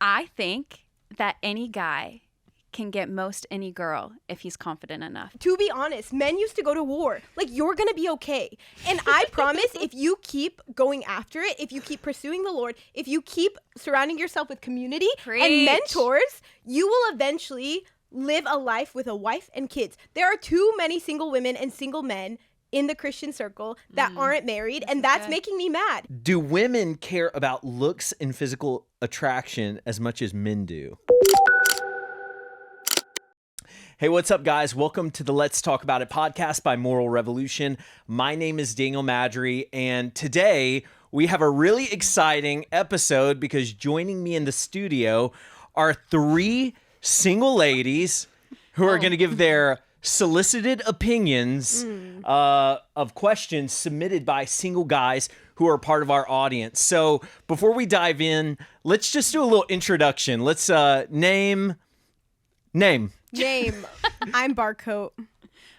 I think that any guy can get most any girl if he's confident enough. To be honest, men used to go to war. Like, you're going to be okay. And I promise, if you keep going after it, if you keep pursuing the Lord, if you keep surrounding yourself with community and mentors, you will eventually live a life with a wife and kids. There are too many single women and single men in the Christian circle that aren't married, and that's making me mad. Do women care about looks and physical attraction as much as men do? Hey, what's up, guys? Welcome to the Let's Talk About It podcast by Moral Revolution. My name is Daniel Madry, and today we have a really exciting episode because joining me in the studio are three single ladies who are going to give their solicited opinions of questions submitted by single guys who are part of our audience. So before we dive in, let's just do a little introduction. Let's name. I'm Barcoe.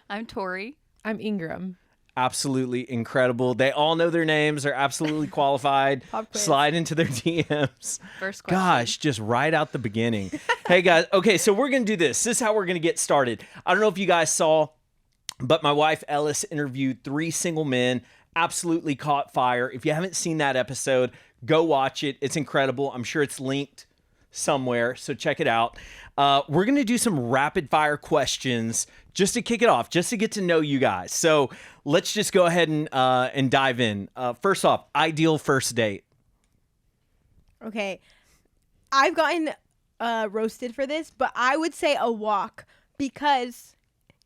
I'm Tori. I'm Ingram. Absolutely incredible. They all know their names. They're absolutely qualified. Slide into their DMs. First question. Gosh, just right out the beginning. Hey, guys. Okay, so we're going to do this. This is how we're going to get started. I don't know if you guys saw, but my wife, Ellis, interviewed three single men. Absolutely caught fire. If you haven't seen that episode, go watch it. It's incredible. I'm sure it's linked somewhere, so check it out. We're going to do some rapid fire questions just to kick it off, just to get to know you guys. So let's just go ahead and dive in. First off, ideal first date. Okay. I've gotten roasted for this, but I would say a walk because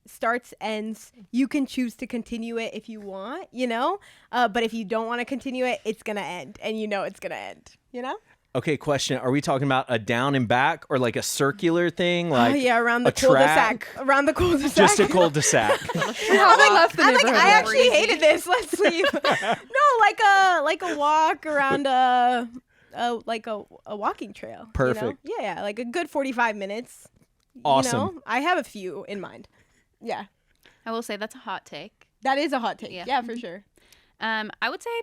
starts, ends. You can choose to continue it if you want, you know? But if you don't want to continue it, it's going to end. And you know it's going to end, you know? Okay, question. Are we talking about a down and back or like a circular thing? Like around the cul-de-sac. Around the cul-de-sac. Just a cul-de-sac. I actually hated this. Let's leave. No, like a walk around a walking trail. Perfect. You know? Yeah, like a good 45 minutes. Awesome. You know? I have a few in mind. Yeah. I will say that's a hot take. That is a hot take. Yeah, for sure. I would say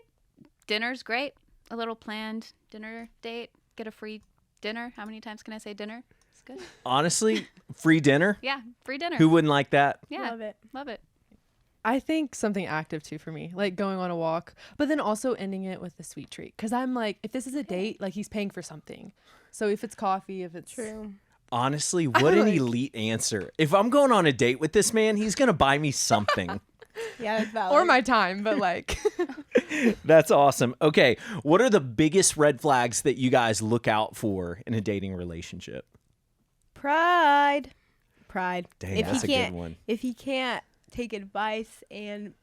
dinner's great. A little planned dinner date. Get a free dinner. How many times can I say dinner? It's good. Honestly, free dinner? Yeah, free dinner. Who wouldn't like that? Yeah, Love it. I think something active too for me, like going on a walk, but then also ending it with a sweet treat. Because I'm like, if this is a date, like he's paying for something. So if it's coffee, if it's true. Honestly, what an elite answer. If I'm going on a date with this man, he's going to buy me something. Yeah, that's valid. or my time, but like. That's awesome. Okay, what are the biggest red flags that you guys look out for in a dating relationship? Pride. Dang, that's a good one. If he can't take advice and,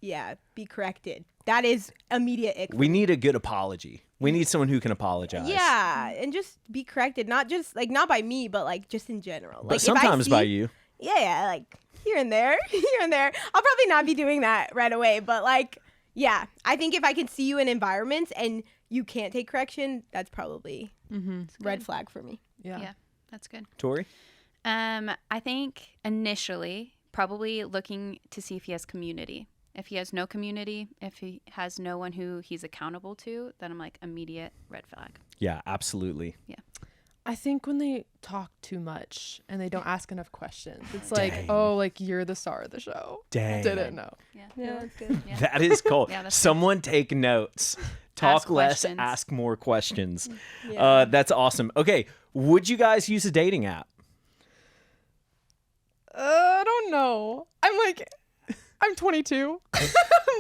be corrected, that is immediate ick. We need a good apology. We need someone who can apologize. Yeah, and just be corrected, not not by me, but like just in general. But like sometimes by you. Yeah, like here and there. I'll probably not be doing that right away, but like, yeah, I think if I can see you in environments and you can't take correction, that's probably red flag for me. Yeah, that's good. Tori? I think initially probably looking to see if he has community. If he has no community, if he has no one who he's accountable to, then I'm like immediate red flag. Yeah, absolutely. Yeah. I think when they talk too much and they don't ask enough questions, it's like, oh, like you're the star of the show. Dang. Didn't know. Yeah, that's good. Yeah. That is cool. Yeah, that's Someone take notes. Talk Ask less, questions. ask more questions. Yeah. That's awesome. Okay, would you guys use a dating app? I don't know. I'm 22.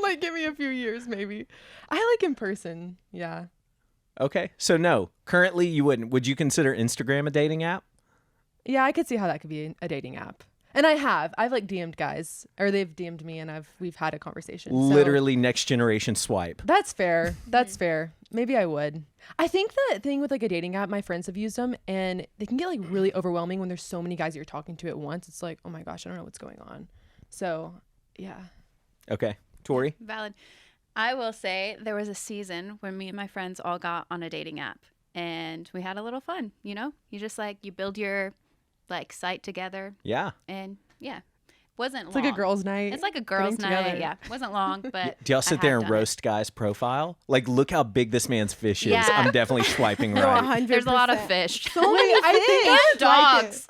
Like, give me a few years, maybe. I like in person. Yeah. Okay, so no. Currently, you wouldn't. Would you consider Instagram a dating app? Yeah, I could see how that could be a dating app. And I've like DM'd guys, or they've DM'd me, and we've had a conversation. Literally next generation swipe. That's fair. That's fair. Maybe I would. I think the thing with like a dating app, my friends have used them, and they can get like really overwhelming when there's so many guys you're talking to at once. It's like, oh my gosh, I don't know what's going on. So, yeah. Okay, Tori? Valid. I will say there was a season when me and my friends all got on a dating app and we had a little fun, you know? You just like, you build your like site together. Yeah. And yeah, Wasn't It's long. like a girls' night. It's like a girls' getting night. together. Yeah, wasn't long, but Do y'all I sit there have and done it. roast guys' profile? Like, look how big this man's fish is. Yeah. I'm definitely swiping No, right. 100%. There's a lot of fish. So many I think fish. and dogs.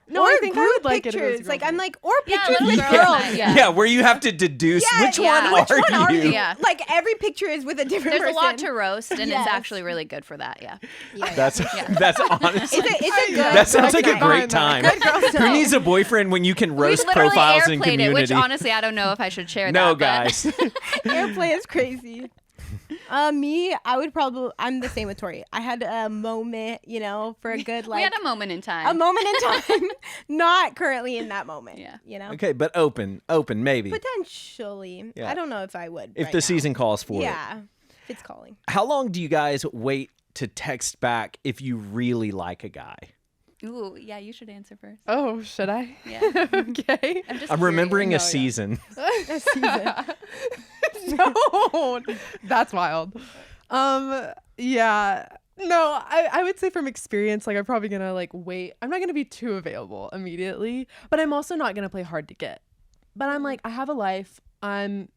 No, or I think I group would like it if it was pictures. a Like girls' I'm night. like, or Yeah, pictures like with girls' girls. night, Yeah, where you have to deduce which one which are one are you. you? Yeah. Like every picture is with a different There's a person. lot to roast, and Yes. it's actually really good for that. Yeah. That's honestly. It's a good. That sounds like a night. great time. Good girls Who night. needs a boyfriend when you can roast we literally profiles in airplayed it, community? which honestly I don't know if I should share No, that. guys. Airplay is crazy. Me, I'm the same with Tori. I had a moment, for a good We had a moment in time. a moment in time. Not currently in that moment. Yeah. Okay, but open, maybe. Potentially. Yeah. I don't know if I would. If right the now. season calls for it. Yeah. If it's calling. How long do you guys wait to text back if you really like a guy? Ooh, yeah, you should answer first. Oh, should I? Yeah. Okay. I'm just I'm remembering No, a yeah. season. A season. No, that's wild. Yeah. No, I would say from experience, like I'm probably gonna wait. I'm not gonna be too available immediately, but I'm also not gonna play hard to get. But I'm like, I have a life. I'm,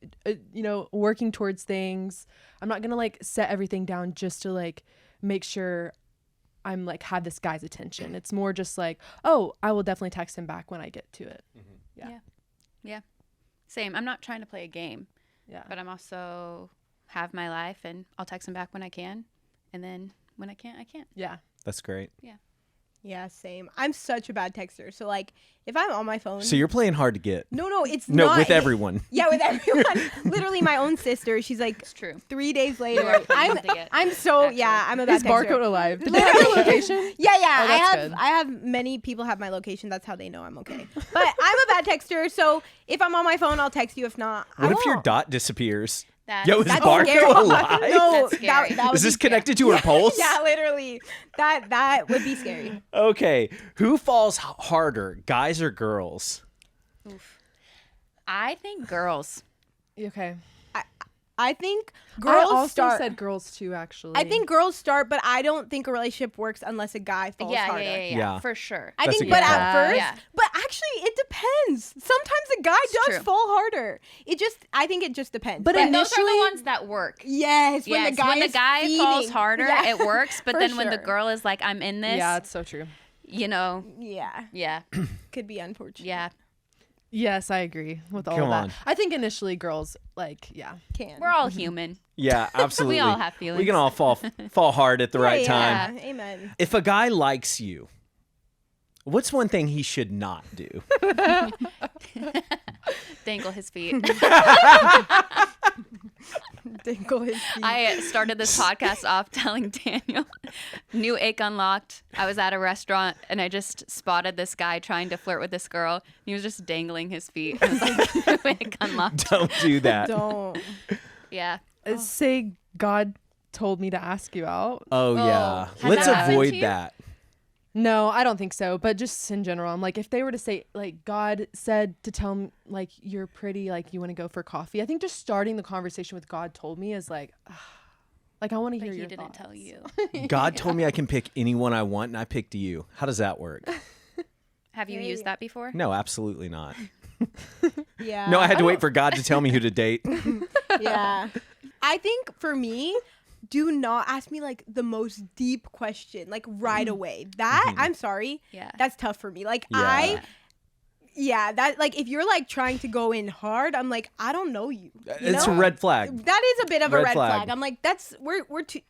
working towards things. I'm not gonna set everything down just to make sure I'm have this guy's attention. It's more just oh, I will definitely text him back when I get to it. Yeah. Same. I'm not trying to play a game, Yeah. but I'm also have my life, and I'll text him back when I can, and then when I can't, I can't. Yeah. That's great. Yeah, same. I'm such a bad texter. So if I'm on my phone. So you're playing hard to get. No, it's No, not. with everyone. Yeah, with everyone. Literally, my own sister. She's like It's true. 3 days You are later. playing hard to get, I'm so actually. I'm a bad Is texter. Barcoe alive? Did they have a location? Yeah. Oh, that's good. I have many people have my location. That's how they know I'm okay. But I'm a bad texter. So if I'm on my phone, I'll text you. If not, I What if your won't. dot disappears? That's, Yo, is That's Barcoe scary. alive? No, That's scary. that would Is this be scary. connected to her pulse? Yeah, literally. That would be scary. Okay. Who falls harder, guys or girls? Oof. I think girls. Okay. I think girls I also start. said girls too, actually. I think girls start, but I don't think a relationship works unless a guy falls harder. Yeah. For sure. I That's think, a good but at point. first, Yeah. but actually, it depends. Sometimes a guy does true. fall harder. I think it just depends. But And those are the initially- ones that work. yes, when Yes, the guy when the is guy feeding. falls harder, Yeah. it works. But For then when the sure. girl is like, I'm in this, Yeah, it's so true. Yeah, yeah, could be unfortunate. yeah. Yes, I agree with all Come of that. on. I think initially girls, Can. We're all human. Yeah, absolutely. all have feelings. We can all fall hard at the right time. Yeah, amen. If a guy likes you, what's one thing he should not do? Dangle his feet. Dingle his feet. I started this podcast off telling Daniel, new ache unlocked. I was at a restaurant and I just spotted this guy trying to flirt with this girl. He was just dangling his feet. I was like, new ache unlocked. Don't do that. Don't. Yeah. say God told me to ask you out. Oh, yeah. Has Let's that happened to avoid you? that. No, I don't think so. But just in general, I'm like, if they were to say, God said to tell me, you're pretty, you want to go for coffee. I think just starting the conversation with God told me is I want to But hear he your didn't thoughts. tell you. God told me I can pick anyone I want, and I picked you. How does that work? Have you There used you- that before? No, absolutely not. Yeah. No, I had to wait for God to tell me who to date. Yeah. I think for me, do not ask me the most deep question right away. That I'm sorry. Yeah. That's tough for me. Yeah. If you're trying to go in hard, I'm I don't know you. It's know? a red flag. That is a bit of a Red red flag. flag. I'm we're too.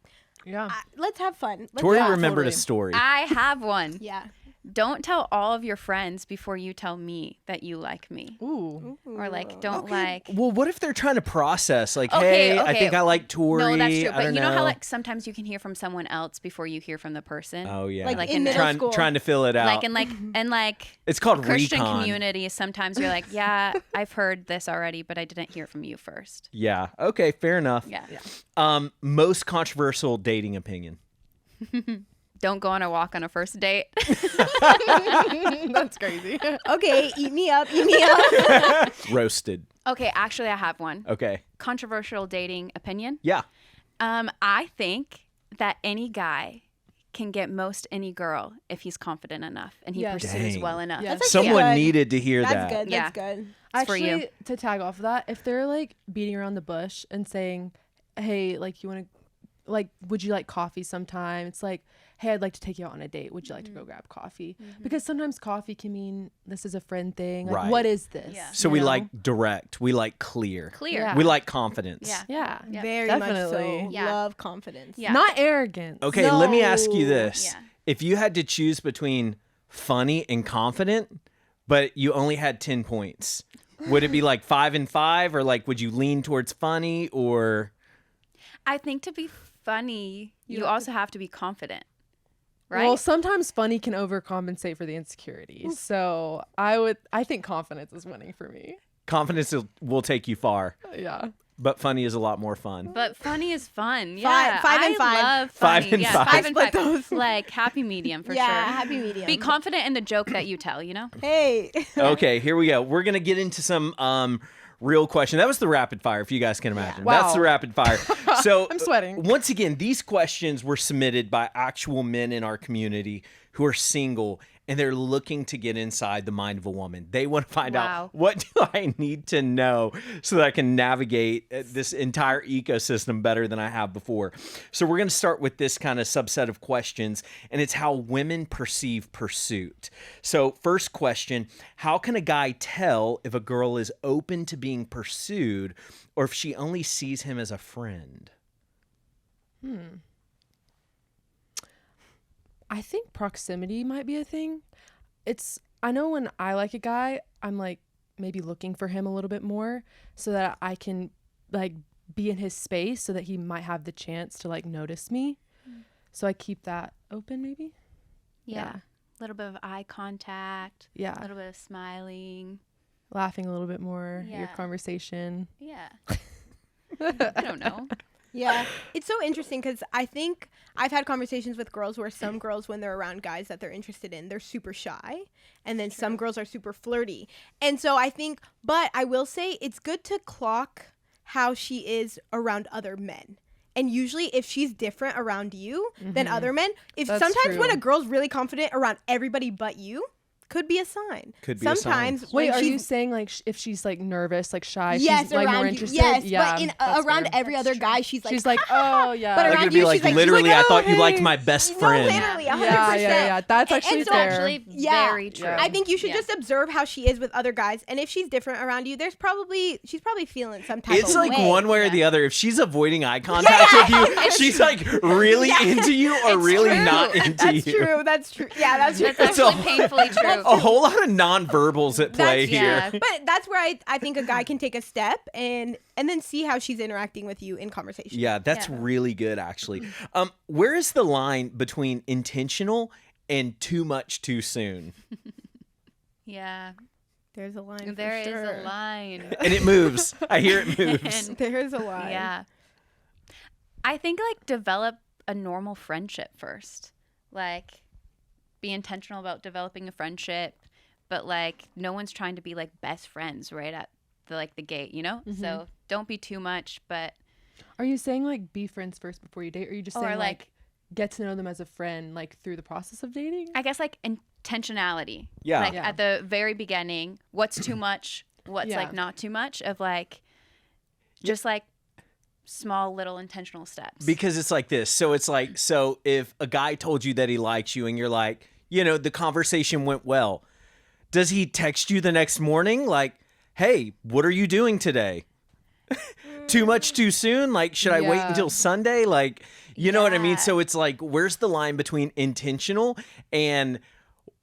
Yeah. Let's have fun. Let's Tori laugh. remembered Totally. a story. I have one. Yeah. Don't tell all of your friends before you tell me that you like me. Ooh. Or don't like. Well, what if they're trying to process? Okay, hey, I okay. think I like Tori. No, that's true. I But don't you know how sometimes you can hear from someone else before you hear from the person. Oh yeah. Like Like in in middle school. trying to fill it out. And it's called Christian recon. community, sometimes you're like, yeah, I've heard this already, but I didn't hear from you first. Yeah. Okay. Fair enough. Yeah. Most controversial dating opinion. Don't go on a walk on a first date. That's crazy. Okay, eat me up. Eat me up. Roasted. Okay, actually, I have one. Okay. Controversial dating opinion. Yeah. I think that any guy can get most any girl if he's confident enough and he Yes. pursues Dang. well enough. Yes. That's actually Someone good. needed to hear That's that. good. Yeah. That's good. It's for Actually, you. to tag off of that, if they're like beating around the bush and saying, hey, like, you want to, like, would you like coffee sometime? It's like, hey, I'd like to take you out on a date. Would you like to go grab coffee? Because sometimes coffee can mean this is a friend thing. Like, Right. what is this? Yeah. So You we know? like direct. We like clear. Clear. Yeah. We like confidence. Yeah. Yeah. Yeah. Very Definitely. much so. Yeah. Love confidence. Yeah. Not arrogant. Okay, let me ask you No. this. Yeah. If you had to choose between funny and confident, but you only had 10 points, would it be like 5 and 5, or like would you lean towards funny, or I think to be funny, you have also have to be confident. Right? Well, sometimes funny can overcompensate for the insecurity. So I think confidence is winning for me. confidence will take you far, Yeah. but funny is a lot more fun. but funny is fun. Yeah. Five and I five. love Five funny. and yeah, five. Five and Split five. those. Like happy medium for Yeah, sure. happy medium. Be confident in the joke that you tell, you know? Hey. Okay, here we go. We're going to get into some real question. That was the rapid fire, if you guys can imagine. Wow. That's the rapid fire. So I'm sweating. Once again, these questions were submitted by actual men in our community who are single, and they're looking to get inside the mind of a woman. They want to find Wow. out, what do I need to know so that I can navigate this entire ecosystem better than I have before? So we're going to start with this kind of subset of questions, and it's how women perceive pursuit. So first question, how can a guy tell if a girl is open to being pursued or if she only sees him as a friend? I think proximity might be a thing. I know when I like a guy, I'm like maybe looking for him a little bit more so that I can like be in his space so that he might have the chance to like notice me. So I keep that open maybe. Yeah. A little bit of eye contact. A Yeah. little bit of smiling. Laughing a little bit more, your Yeah. conversation. Yeah. I don't know. Yeah, it's so interesting because I think I've had conversations with girls where some girls, when they're around guys that they're interested in, they're super shy. And then some girls are super flirty. And so I think, but I will say it's good to clock how she is around other men. And usually if she's different around you than other men, if That's sometimes when true. a girl's really confident around everybody but you, could be a sign. Could be a sign. Sometimes Wait, when are she's you saying like if she's like nervous, like shy, yes, she's like around more you. interested? Yes, Yeah, but in that's around fair. every other guy, she's like, She's like, oh yeah. But Like around it'd be you, like, she's like, literally, I "Oh, thought you liked hey." my best No, friend. literally, 100%. Yeah. That's And- actually and so fair. Actually, Yeah. very true. Yeah. I think you should Yeah. just observe how she is with other guys, and if she's different around you, she's probably feeling some type It's of like way. one way or the other. If she's avoiding eye contact with you, she's like really into you or really true. not into That's you. true. That's true. Yeah, that's true. That's It's a- actually painfully true. A whole lot of nonverbals at play That's- here. yeah. But that's where I think a guy can take a step and then see how she's interacting with you in conversation. Yeah, that's Yeah. really good, actually. Where is the line between intentional and too much too soon? Yeah. There's a line. There for is sure. a line. And it moves. I hear it moves. And- There's a line. Yeah. I think like develop a normal friendship first. Like be intentional about developing a friendship, but like no one's trying to be like best friends right at the gate, you know? So don't be too much, but Are you saying like be friends first before you date, or are you just or saying like like get to know them as a friend like through the process of dating? I guess like intentionality. Yeah. Like Yeah. at the very beginning, what's too much, what's Yeah. like not too much of like just like small little intentional steps. Because it's like this. So it's like, so if a guy told you that he likes you and you're like, you know, the conversation went well, does he text you the next morning like, hey, what are you doing today? Too much too soon? Like, should I wait Yeah. until Sunday? Like, you know what I mean? Yeah. So it's like, where's the line between intentional and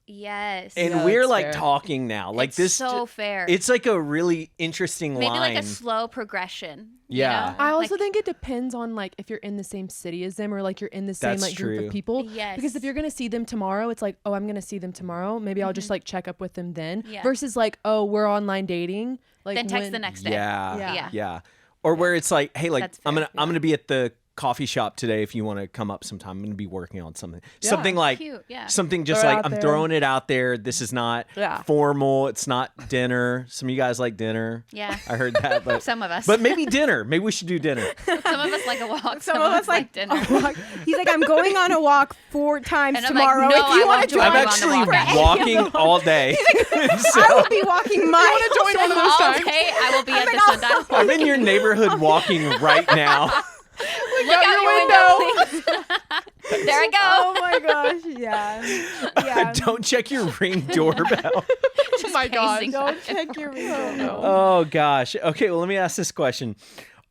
yes. Yeah, we're that's like fair. talking now. Like It's this so fair. it's like a really interesting maybe line. like a slow progression. you Yeah. know? I also Like, think it depends on like if you're in the same city as them or like you're in the same That's like group true. of people. Yes. Because if you're gonna see them tomorrow, it's like, oh, I'm gonna see them tomorrow. Maybe I'll just like check up with them then. Yeah. Versus like, oh, we're online dating. Like then text when- the next day. Yeah. Yeah. Yeah. Yeah. Or where it's like, hey, like That's I'm fair. gonna be at the coffee shop today if you want to come up sometime. I'm going to be working on something. Something like Cute, yeah. something just Throw it like out I'm there. throwing it out there. This is not Yeah. formal. It's not dinner. Some of you guys like dinner. Yeah. I heard that, but Some of us. But maybe dinner. Maybe we should do dinner. Some of us like a walk. Some of us like dinner. a walk. He's like, I'm going on a walk 4 times And I'm like, tomorrow. no, if you I want won't to join join, I'm on the actually walk. For any of walking them. all day. I will be walking my. want to join one of those All times? day I will be at the sundial. I'm in your neighborhood walking right now. Look out your window, please. There I go. Oh my gosh! Yeah, yeah. Don't check your Ring doorbell. Oh my god. pacing. Don't check your window. Oh gosh. Okay, well let me ask this question.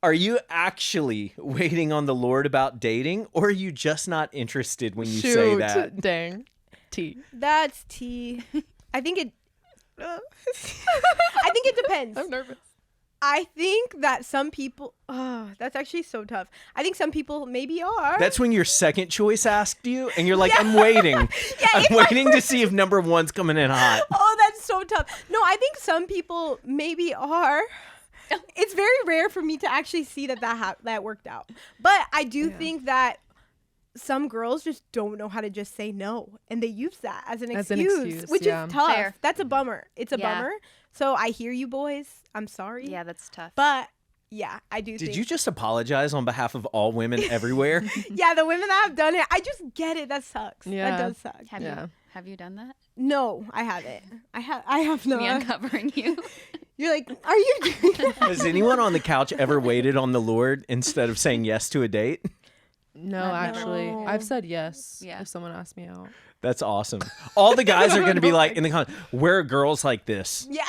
Are you actually waiting on the Lord about dating, or are you just not interested when you say Shoot. that? Dang. T. That's tea. I think it. I think it depends. I'm nervous. I think that some people. Oh, that's actually so tough. I think some people maybe are. That's when your second choice asked you, and you're like, I'm waiting. I'm if my waiting to see if number one's coming in hot. Oh, that's so tough. No, I think some people maybe are. It's very rare for me to actually see that worked out. But I do think that some girls just don't know how to just say no, and they use that as an excuse, which yeah. is tough. Fair. That's a bummer. It's a Yeah. bummer. So I hear you boys. I'm sorry. Yeah, that's tough. But yeah, I do Did think. you just apologize on behalf of all women everywhere? Yeah, the women that have done it, I just get it. That sucks. Yeah. That does suck. Have you done that? No, I haven't. I have not. Me uncovering you. You're like, are you doing that? Has anyone on the couch ever waited on the Lord instead of saying yes to a date? No, I've never- actually. No. I've said yes Yeah. if someone asked me out. That's awesome. All the guys are going to be like in the comments, where are girls like this? Yeah.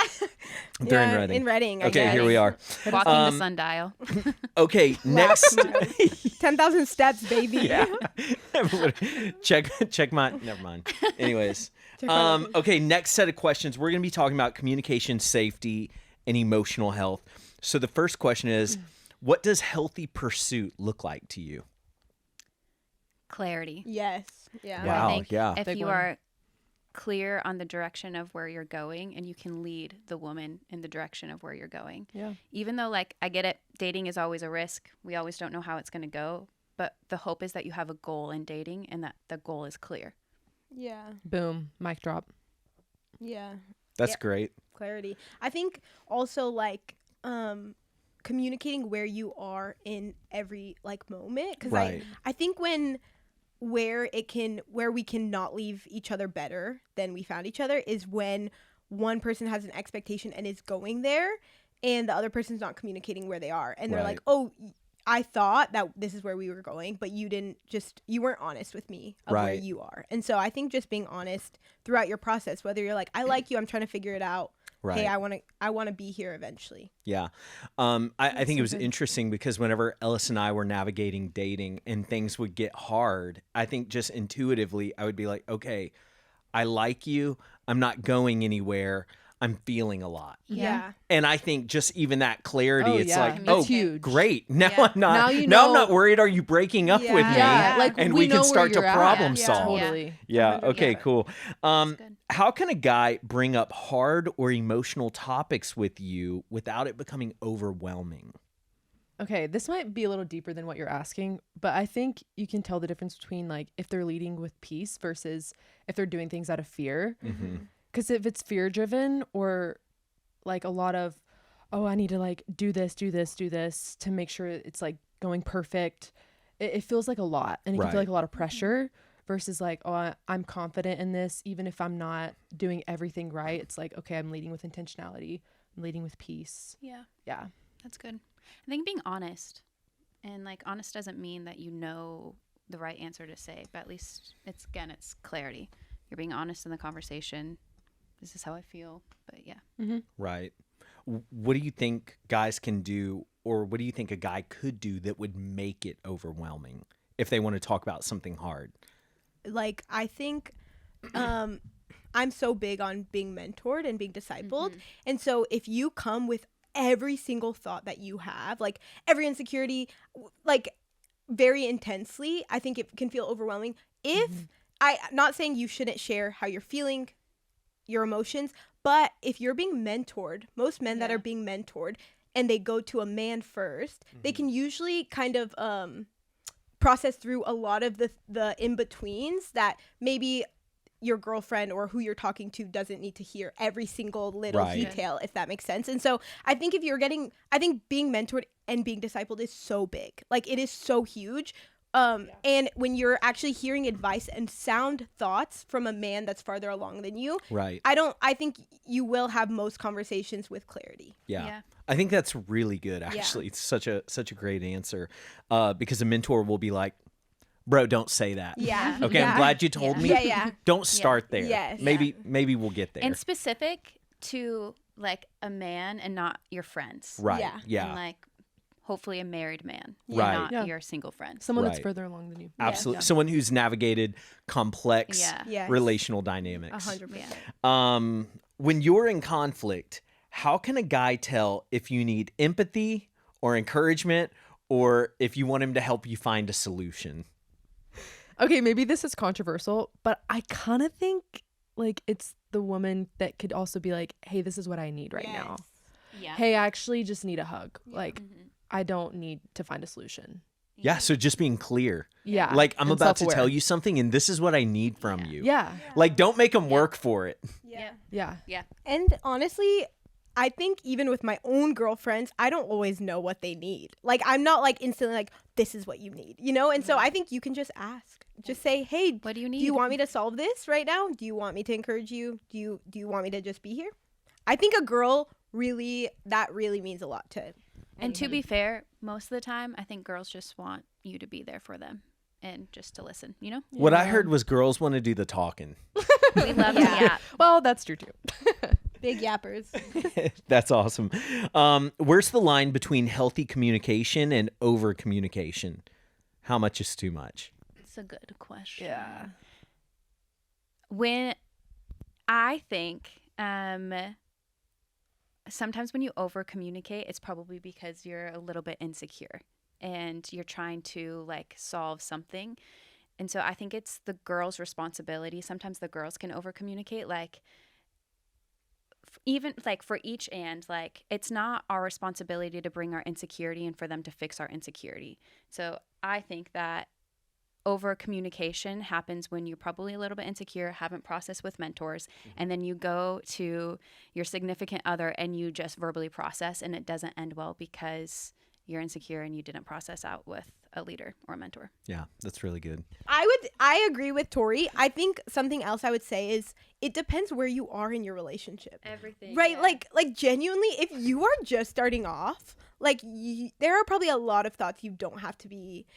They're in Yeah, Reading. In Reading. I Okay, guess. here we are. Walking Um, the sundial. Okay, next. 10,000 steps, baby. Yeah. check my. Never mind. Anyways, Check my location. okay. Next set of questions. We're going to be talking about communication, safety, and emotional health. So the first question is, what does healthy pursuit look like to you? Clarity. Yes. Yeah. Wow. I think yeah. if Big you one. are clear on the direction of where you're going and you can lead the woman in the direction of where you're going. Yeah. Even though, like, I get it, dating is always a risk. We always don't know how it's going to go. But the hope is that you have a goal in dating and that the goal is clear. Yeah. Boom. Mic drop. Yeah. That's Yeah. great. Clarity. I think also like communicating where you are in every like moment, because Right. I think where we cannot leave each other better than we found each other is when one person has an expectation and is going there and the other person's not communicating where they are, and they're like, Right. oh, I thought that this is where we were going, but you weren't honest with me of where Right. you are. And so I think just being honest throughout your process, whether you're like, I like you, I'm trying to figure it out. Right. Hey, I want to be here eventually. Yeah. I think it was so good. interesting because whenever Ellis and I were navigating dating and things would get hard, I think just intuitively I would be like, okay, I like you. I'm not going anywhere. I'm feeling a lot. Yeah. And I think just even that clarity, Oh, it's yeah. like, That's oh, huge. great. Now Yeah. I'm not. Now you now I'm know- not worried. Are you breaking up with me? Yeah. Like And we we can know where start to you're at. problem Yeah. solve. Totally. Yeah. 100%. Okay. Yeah. Cool. That's good. How can a guy bring up hard or emotional topics with you without it becoming overwhelming? Okay, this might be a little deeper than what you're asking, but I think you can tell the difference between like if they're leading with peace versus if they're doing things out of fear. Mm-hmm. Because if it's fear driven or like a lot of, oh, I need to like do this to make sure it's like going perfect, it feels like a lot, and it can Right. feel like a lot of pressure versus like, oh, I'm confident in this, even if I'm not doing everything right. It's like, okay, I'm leading with intentionality, I'm leading with peace. Yeah. Yeah. That's good. I think being honest, and like honest doesn't mean that you know the right answer to say, but at least it's clarity. You're being honest in the conversation. This is how I feel, but yeah. Mm-hmm. Right. What do you think guys can do, or what do you think a guy could do that would make it overwhelming if they want to talk about something hard? Like, I think I'm so big on being mentored and being discipled. Mhm. And so if you come with every single thought that you have, like every insecurity, like very intensely, I think it can feel overwhelming. If I'm not saying you shouldn't share how you're feeling, your emotions, but if you're being mentored, most men that Yeah. are being mentored and they go to a man first, they can usually kind of process through a lot of the in-betweens that maybe your girlfriend or who you're talking to doesn't need to hear every single little detail, if that makes sense. And so I think I think being mentored and being discipled is so big. Like, it is so huge. And when you're actually hearing advice and sound thoughts from a man that's farther along than you, I think you will have most conversations with clarity. Yeah. I think that's really good, actually. It's such a great answer, because a mentor will be like, bro, don't say that. Yeah. Okay, I'm glad you told me. Yeah. Don't start there. Yes. Maybe we'll get there. And specific to like a man and not your friends. Right. Yeah. And like hopefully a married man. Right. Not your single friend. Someone that's further along than you. Absolutely. Someone who's navigated complex relational dynamics. 100%. When you're in conflict, how can a guy tell if you need empathy or encouragement, or if you want him to help you find a solution? Okay, maybe this is controversial, but I kind of think like it's the woman that could also be like, hey, this is what I need right now. Yeah. Hey, I actually just need a hug. Like, I don't need to find a solution. Yeah, so just being clear. Yeah. Like, I'm and about to self-aware. tell you something, and this is what I need from you. Yeah. Like, don't make them work for it. Yeah. And honestly, I think even with my own girlfriends, I don't always know what they need. Like, I'm not like instantly like, this is what you need, you know? And so I think you can just ask. Just say, hey, what do you need? Do you want me to solve this right now? Do you want me to encourage you? Do you want me to just be here? I think a girl that really means a lot to anybody. And to be fair, most of the time, I think girls just want you to be there for them and just to listen, you know? What I heard was girls want to do the talking. We love to yap. Well, that's true too. Big yappers. That's awesome. Where's the line between healthy communication and over communication? How much is too much? It's a good question. Yeah. When I think sometimes when you over communicate, it's probably because you're a little bit insecure and you're trying to like solve something. And so I think it's the girl's responsibility. Sometimes the girls can over communicate, like even like for each end, like it's not our responsibility to bring our insecurity and for them to fix our insecurity. So I think that over communication happens when you're probably a little bit insecure, haven't processed with mentors, and then you go to your significant other and you just verbally process, and it doesn't end well because you're insecure and you didn't process out with a leader or a mentor. Yeah, that's really good. I agree with Tori. I think something else I would say is it depends where you are in your relationship. Everything. Right? Yeah. Like genuinely, if you are just starting off, like there are probably a lot of thoughts you don't have to be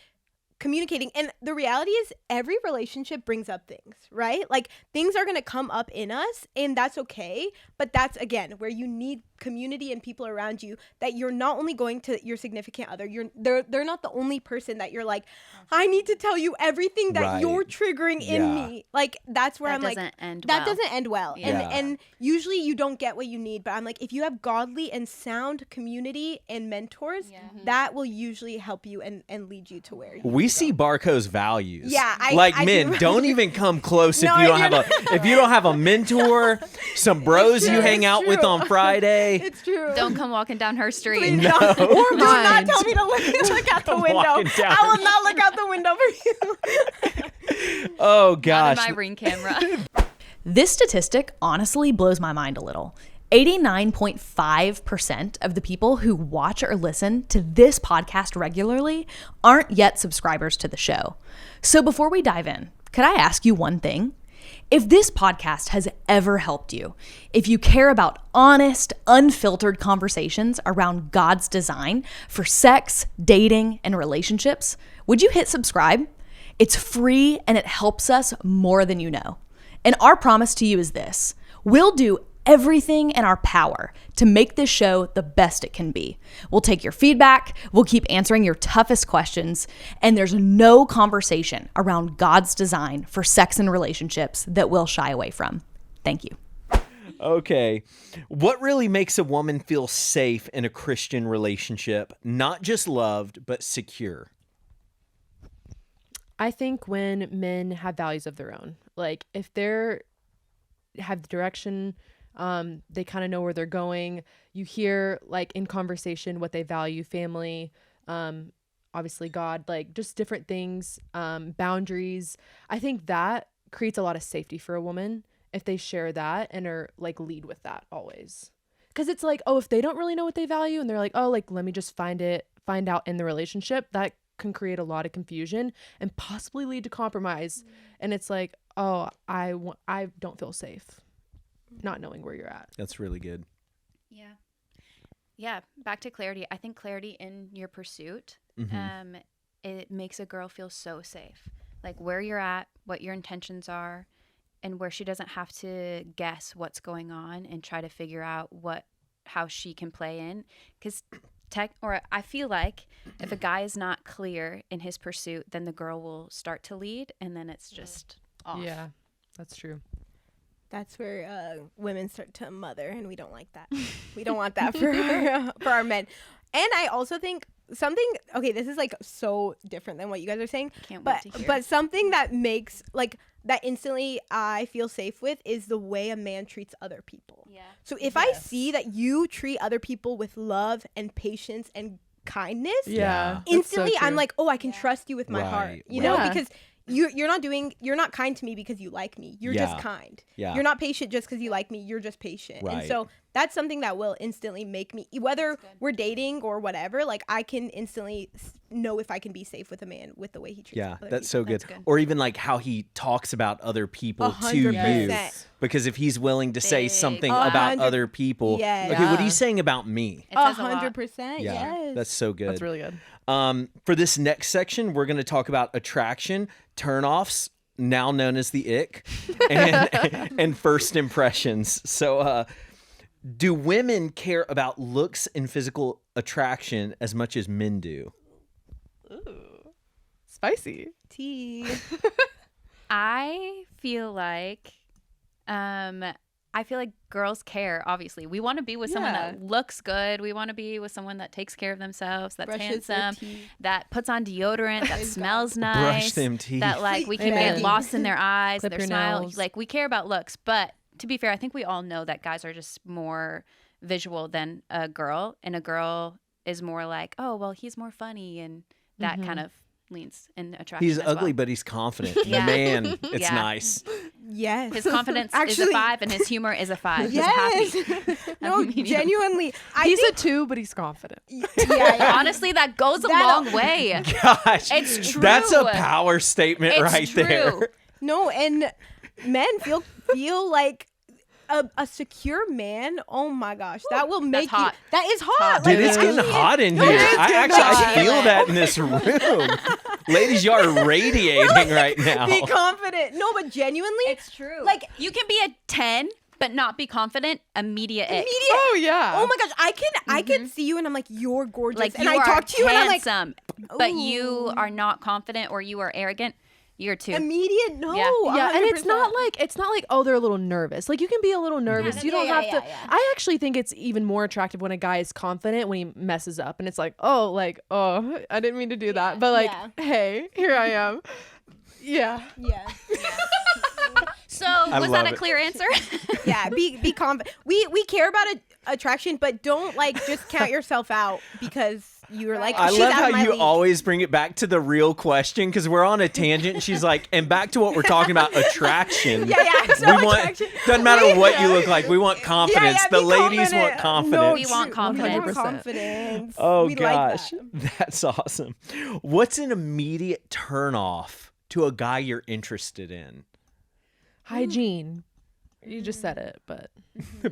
communicating. And the reality is every relationship brings up things, right? Like things are going to come up in us, and that's okay. But that's, again, where you need community and people around you, that you're not only going to your significant other, they're not the only person that you're like, I need to tell you everything that you're triggering in me. Like that's where I'm like, that doesn't end well. Yeah. And usually you don't get what you need, but I'm like, if you have godly and sound community and mentors, that will usually help you and lead you to where you We see Barcoe's values. Yeah, I men, don't even come close if you don't have a mentor, some bros you hang out with on Friday. It's true. Don't come walking down her street. Please No. don't. Or do not Mind. tell me to look out the Come window. walking down I will her not look out the window for you. Oh Not gosh. in my Ring camera. This statistic honestly blows my mind a little. 89.5% of the people who watch or listen to this podcast regularly aren't yet subscribers to the show. So before we dive in, could I ask you one thing? If this podcast has ever helped you, if you care about honest, unfiltered conversations around God's design for sex, dating, and relationships, would you hit subscribe? It's free and it helps us more than you know. And our promise to you is this: we'll do everything in our power to make this show the best it can be. We'll take your feedback, we'll keep answering your toughest questions, and there's no conversation around God's design for sex and relationships that we'll shy away from. Thank you. Okay. What really makes a woman feel safe in a Christian relationship? Not just loved, but secure. I think when men have values of their own, like if they're have the direction, they kind of know where they're going. You hear like in conversation what they value: family, obviously God, like just different things, boundaries. I think that creates a lot of safety for a woman if they share that and are like lead with that always. Because it's like, oh, if they don't really know what they value and they're like, oh, like let me just find out in the relationship, that can create a lot of confusion and possibly lead to compromise. And it's like, oh, I don't feel safe not knowing where you're at. That's really good. Yeah, back to clarity. I think clarity in your pursuit, it makes a girl feel so safe. Like where you're at, what your intentions are, and where she doesn't have to guess what's going on and try to figure out how she can play in. Because I feel like if a guy is not clear in his pursuit, then the girl will start to lead, and then it's just off. Yeah, that's true. That's where women start to mother, and we don't like that. We don't want that for our men. And I also think something, okay, this is like so different than what you guys are saying. Can't wait to hear. But something that makes like that instantly I feel safe with is the way a man treats other people. Yeah. So if I see that you treat other people with love and patience and kindness, Yeah. instantly That's so I'm true. like, oh, I can trust you with my heart. You know, Yeah. because you're not kind to me because you like me. You're just kind. Yeah. You're not patient just because you like me. You're just patient. Right. And so that's something that will instantly make me, whether we're dating or whatever, like I can instantly know if I can be safe with a man with the way he treats other that's people. so good. That's good. Or even like how he talks about other people to you. 100%. Because if he's willing to say Big. something 100 about other people, Yes. okay, what are you saying about me? It says a lot. 100%. Yeah, Yes. that's so good. That's really good. For this next section, we're going to talk about attraction, turnoffs, now known as the ick, and first impressions. So, do women care about looks and physical attraction as much as men do? Spicy. Tea. I feel like girls care. Obviously, we want to be with someone that looks good. We want to be with someone that takes care of themselves, that's Brushes their handsome, teeth. that puts on deodorant, that smells nice, Brush them teeth. that like we can Amen. get lost in their eyes, Clip their your smile. nails. Like we care about looks, but to be fair, I think we all know that guys are just more visual than a girl, and a girl is more like, oh well, he's more funny, and that kind of leans in attraction. He's as ugly, well. but he's confident. Yeah. Man, it's Yeah. nice. Yes. His confidence is a Actually- 5 and his humor is a 5. Yes. He's happy. No, Medium. genuinely. He's a 2, but he's confident. yeah. Honestly, that goes a That'll- long way. Gosh, It's true. That's a power statement It's right true. there. No, and men feel like a secure man. Oh my gosh, that will make hot. you. That is hot. Dude, Like, it's getting actually, hot in no, here. it is I getting actually hot. I feel that in this room. Ladies, y'all are radiating right now. Be confident. No, but genuinely, It's true. Like You can be a 10, but not be confident. Immediate ick. Oh yeah. Oh my gosh, I can see you and I'm like, you're gorgeous. Like and you I are talk to you and I'm like, handsome, but you are not confident or you are arrogant. You're 2. immediate no. Yeah. Yeah, and it's 100%. not like oh they're a little nervous. Like you can be a little nervous. You don't have to. I actually think it's even more attractive when a guy is confident when he messes up and it's like oh I didn't mean to do that, but like hey here I am. Yeah. Yeah. So was love that a it. clear answer? Yeah, be confident. We care about attraction, but don't like just count yourself out because you're like, I she's love out how of my you league. always bring it back to the real question because we're on a tangent and she's like, and back to what we're talking about, attraction. Yeah, so We want, attraction. doesn't matter what you look like, we want confidence. Yeah, the be ladies want confident. confidence. No, We want confidence. We want confidence. Oh We like gosh, that. that's awesome. What's an immediate turnoff to a guy you're interested in? Hygiene. You just said it, but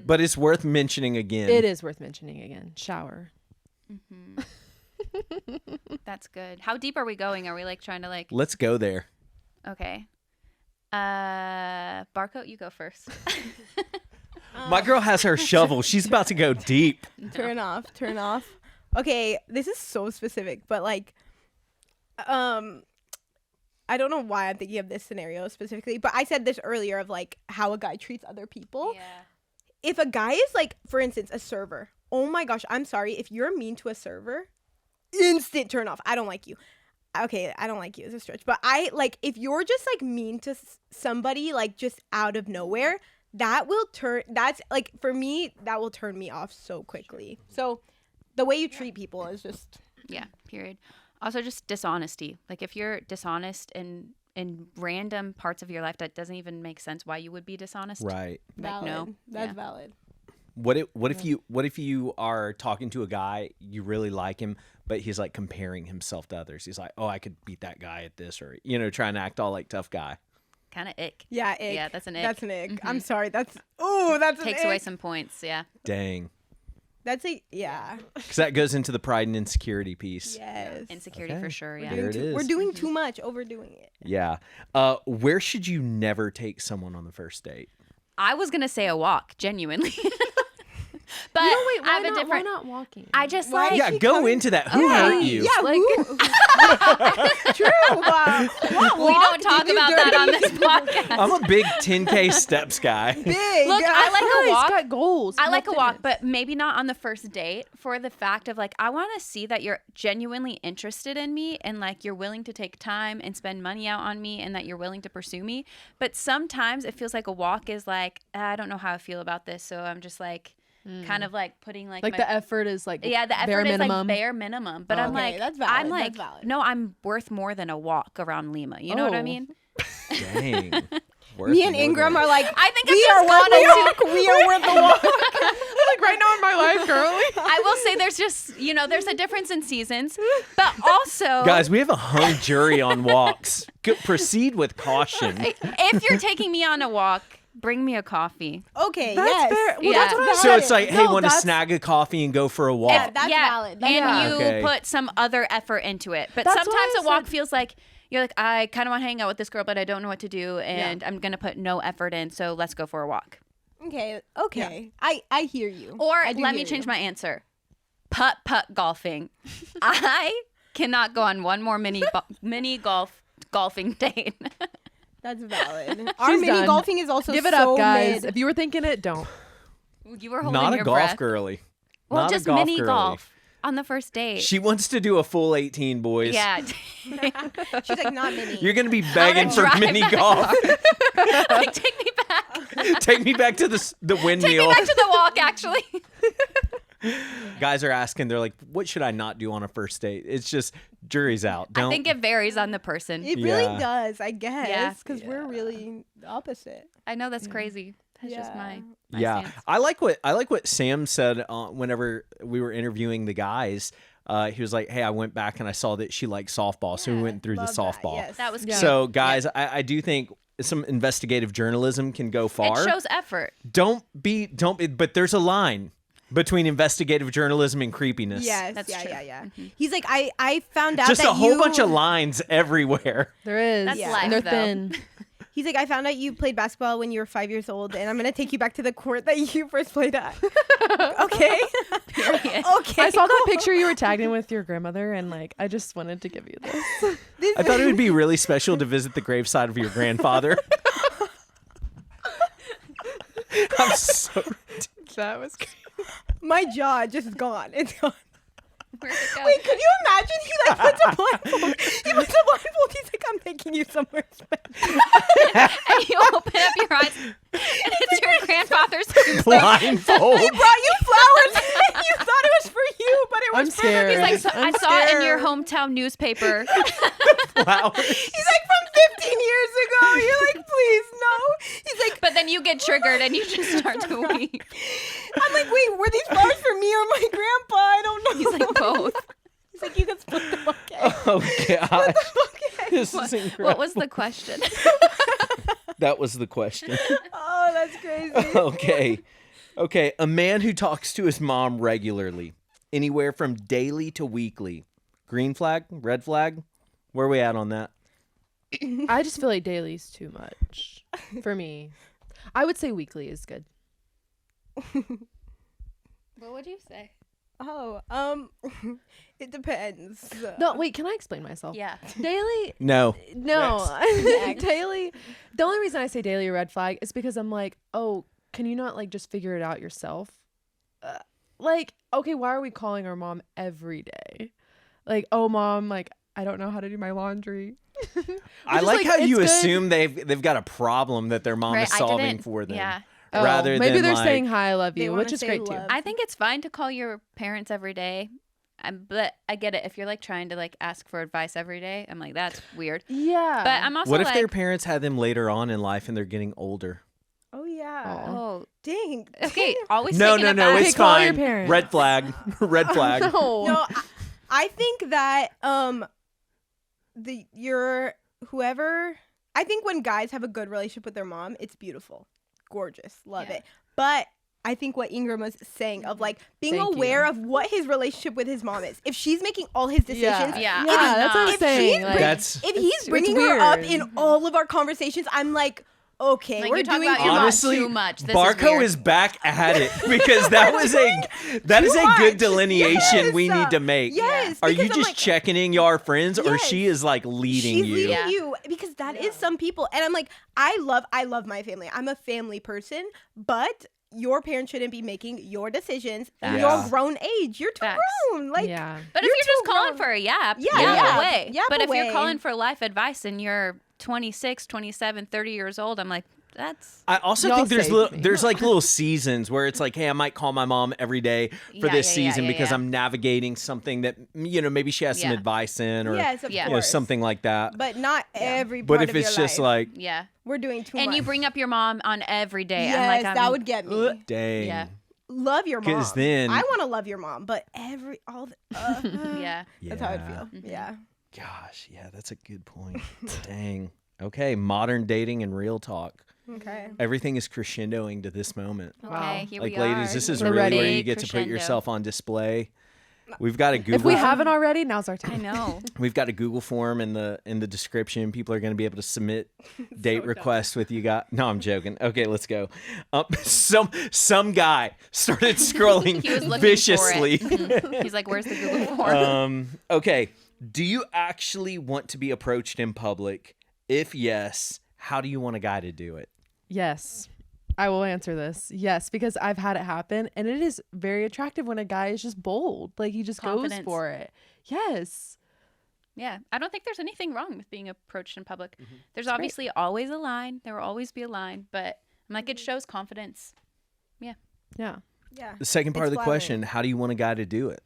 But it's worth mentioning again. it is worth mentioning again. Shower. That's good. How deep are we going? Are we like trying to like? Let's go there. Okay. Barcoe, you go first. My girl has her shovel. She's about to go deep. Turn off. Okay, this is so specific, but like, I don't know why I'm thinking of this scenario specifically, but I said this earlier of like how a guy treats other people. Yeah. If a guy is like, for instance, a server, oh my gosh, I'm sorry, if you're mean to a server, instant turn off. I don't like you. Okay, I don't like you as a stretch, but I like if you're just like mean to somebody like just out of nowhere, that will turn. That's like for me, that will turn me off so quickly. So the way you treat people is just Yeah. Period. Also, just dishonesty. Like if you're dishonest in random parts of your life that doesn't even make sense why you would be dishonest. Right. Like, Valid. no. That's Yeah. valid. What if you are talking to a guy, you really like him, but he's like comparing himself to others. He's like, oh, I could beat that guy at this, or trying to act all like tough guy. Kind of ick. Yeah, ick. Yeah, that's an ick. That's an ick. Mhm. I'm sorry. That's Takes an away ick. some points. Yeah. Dang. Yeah. Because that goes into the pride and insecurity piece. Yes. Insecurity Okay. for sure. Yeah. There it is. We're doing too much, overdoing it. Yeah. Where should you never take someone on the first date? I was gonna say a walk, genuinely. But No, wait, I have why a not, different. why not walking? I just Why- like. Yeah, he go coming- into that. Who hurt you? Yeah, Like- true. What We walk don't talk did you about do? that on this podcast. I'm a big 10K steps guy. Big. Look, I like a Guys, walk. got goals. I like a Small walk, fitness. but maybe not on the first date for the fact of like, I want to see that you're genuinely interested in me and like you're willing to take time and spend money out on me and that you're willing to pursue me. But sometimes it feels like a walk is like, I don't know how I feel about this. So I'm just like, kind of like putting like, Like my, the effort is like yeah, the bare effort is minimum. like bare minimum. But I'm Okay, like, that's valid, I'm like, that's valid. no, I'm worth more than a walk around Lima. You know what I Oh. mean? Dang. Me and Ingram are like, I think we I've are just worth gone the into walk. We are worth the walk. like right now in my life, girly. I will say there's just, there's a difference in seasons, but also, Guys, we have a hung jury on walks. Proceed with caution. if you're taking me on a walk, bring me a coffee. Okay, That's yes. fair. Well, Yeah. that's what I So it's like, hey, No, want to that's- snag a coffee and go for a walk? Yeah, that's valid. That's and valid. you Okay. put some other effort into it. But That's sometimes why a I walk said- feels like you're like, I kind of want to hang out with this girl, but I don't know what to do, and I'm gonna put no effort in. So let's go for a walk. Okay. I hear you. Or I do let me hear change you. my answer. Putt golfing. I cannot go on one more mini golfing date. That's valid. Our She's mini done. golfing is also Give it so up, guys. mid. If you were thinking it, don't. You were holding Not a your golf breath. girly. Well, Not just a golf mini girly. golf on the first date. She wants to do a full 18, boys. Yeah. She's like, not mini. You're going to be begging for drive mini that golf. Like, take me back. Take me back to the Take me windmill. back to the walk, actually. Guys are asking, they're like, what should I not do on a first date? It's just, jury's out. Don't. I think it varies on the person. It Yeah. really does, I guess. Yeah. Because we're really the opposite. I know that's crazy. That's just Yeah. my Yeah, stance. I like what Sam said whenever we were interviewing the guys. He was like, "Hey, I went back and I saw that she liked softball, so we went through the Love that, softball." yes. That was Yeah. cute. So, guys, I do think some investigative journalism can go far. It shows effort. Don't be, but there's a line between investigative journalism and creepiness. Yes, That's yeah, true. yeah. He's like, I found out Just that a whole you... bunch of lines everywhere. There is. That's Yeah. life, And they're though. thin. He's like, I found out you played basketball when you were 5 years old, and I'm gonna take you back to the court that you first played at. Okay. Period. Okay. I saw that picture you were tagged in with your grandmother, and like, I just wanted to give you this. This I thought it would be really special to visit the graveside of your grandfather. I'm so. That was crazy. my jaw just gone. It's gone. Where'd it go? Wait, could you imagine? He like puts a blindfold. He puts a blindfold. He's like, I'm taking you somewhere special. And you open up your eyes, and it's your grandfather's Blindfold. He brought you flowers. You thought it was for you, but it was I'm for scared. He's like, I'm I saw it in your scared. hometown newspaper. Flowers. He's like, from 15 years ago. You're like, please, no. He's like, But then you get triggered and you just start to weep. I'm like, wait, were these flowers for me or my grandpa? I don't know. He's like, both. He's like, you can split the bouquet. Oh gosh. Okay. This is incredible. What was the question? That was the question. Oh, that's crazy. Okay. A man who talks to his mom regularly, anywhere from daily to weekly. Green flag, red flag. Where are we at on that? I just feel like daily's too much for me. I would say weekly is good. What would you say? Oh, it depends. No, wait, can I explain myself? Yeah. Daily, No. no. Daily, the only reason I say daily or red flag is because I'm like, oh, can you not like just figure it out yourself? Like, okay, why are we calling our mom every day? Like, oh, mom, like, I don't know how to do my laundry. I is like like, how you it's good. assume they've got a problem that their mom Right, is I solving didn't- for them. yeah. Rather maybe than they're like, saying hi, I love They you, wanna which is say great too. love. I think it's fine to call your parents every day. But I get it. If you're like trying to like ask for advice every day, I'm like, that's weird. Yeah. But I'm also What if like, their parents had them later on in life and they're getting older? Oh yeah. oh, Dang. okay. Always No, taking no, it back. it's Call your fine. parents. Red flag. Red flag. No, I think that I think when guys have a good relationship with their mom, it's beautiful, gorgeous, love it. But I think what Ingram was saying of like being Thank aware you. of what his relationship with his mom is. If she's making all his decisions, Yeah, Yeah, that's what I'm if saying. he's Like, That's if he's it's bringing her up weird. in all of our conversations, I'm like, okay, Like, we're you talk doing about too your mom much. honestly, too much. This Barcoe weird. is back at it because that is a much. good delineation Yes. we need to make. Yes, Are you because I'm just like, checking in your friends, or Yes. she is like leading she's you? leading Yeah. you because that is some people, and I'm like, I love my family. I'm a family person, but your parents shouldn't be making your decisions in Yeah. your grown age. You're too Facts. grown. Like, yeah. But if You're you're just too calling grown. for a yap, Yeah, yeah. away. Yap But if away. you're calling for life advice and you're 26, 27, 30 years old, I'm like, that's I also Y'all think there's saved me. there's like little seasons where it's like, hey, I might call my mom every day for Yeah, this yeah, season yeah, because yeah. I'm navigating something that maybe she has some Yeah. advice in, or yes, of Yeah. course. something like that. But not every But part if of it's your just life. like, yeah. We're doing too And much. you bring up your mom on every day. Yes, I'm like, that would get me. dang, Yeah. Love your mom. 'Cause then- I want to love your mom, but Yeah. that's how I'd Yeah. feel. Yeah. Gosh, yeah, that's a good point. Dang. Okay, modern dating and real talk. Okay. Everything is crescendoing to this moment. Okay, here Like, we are. ladies, this is We're really where ready. you get to put Crescendo. yourself on display. We've got a Google. If we haven't already, now's our time. I know. We've got a Google form in the description. People are going to be able to submit date requests with you guys. No, I'm joking. Okay, let's go. Some guy started scrolling He was looking viciously. for it. Mhm. He's like, where's the Google form? Okay. Do you actually want to be approached in public? If yes, how do you want a guy to do it? Yes. I will answer this. Yes, because I've had it happen, and it is very attractive when a guy is just bold. Like, he just goes Confidence. for it. Yes. Yeah. I don't think there's anything wrong with being approached in public. Mm-hmm. There's obviously always a line. There will always be a line. But I'm like, it shows confidence. Yeah. Yeah. The second part It's of the question, how do you want a guy to do it?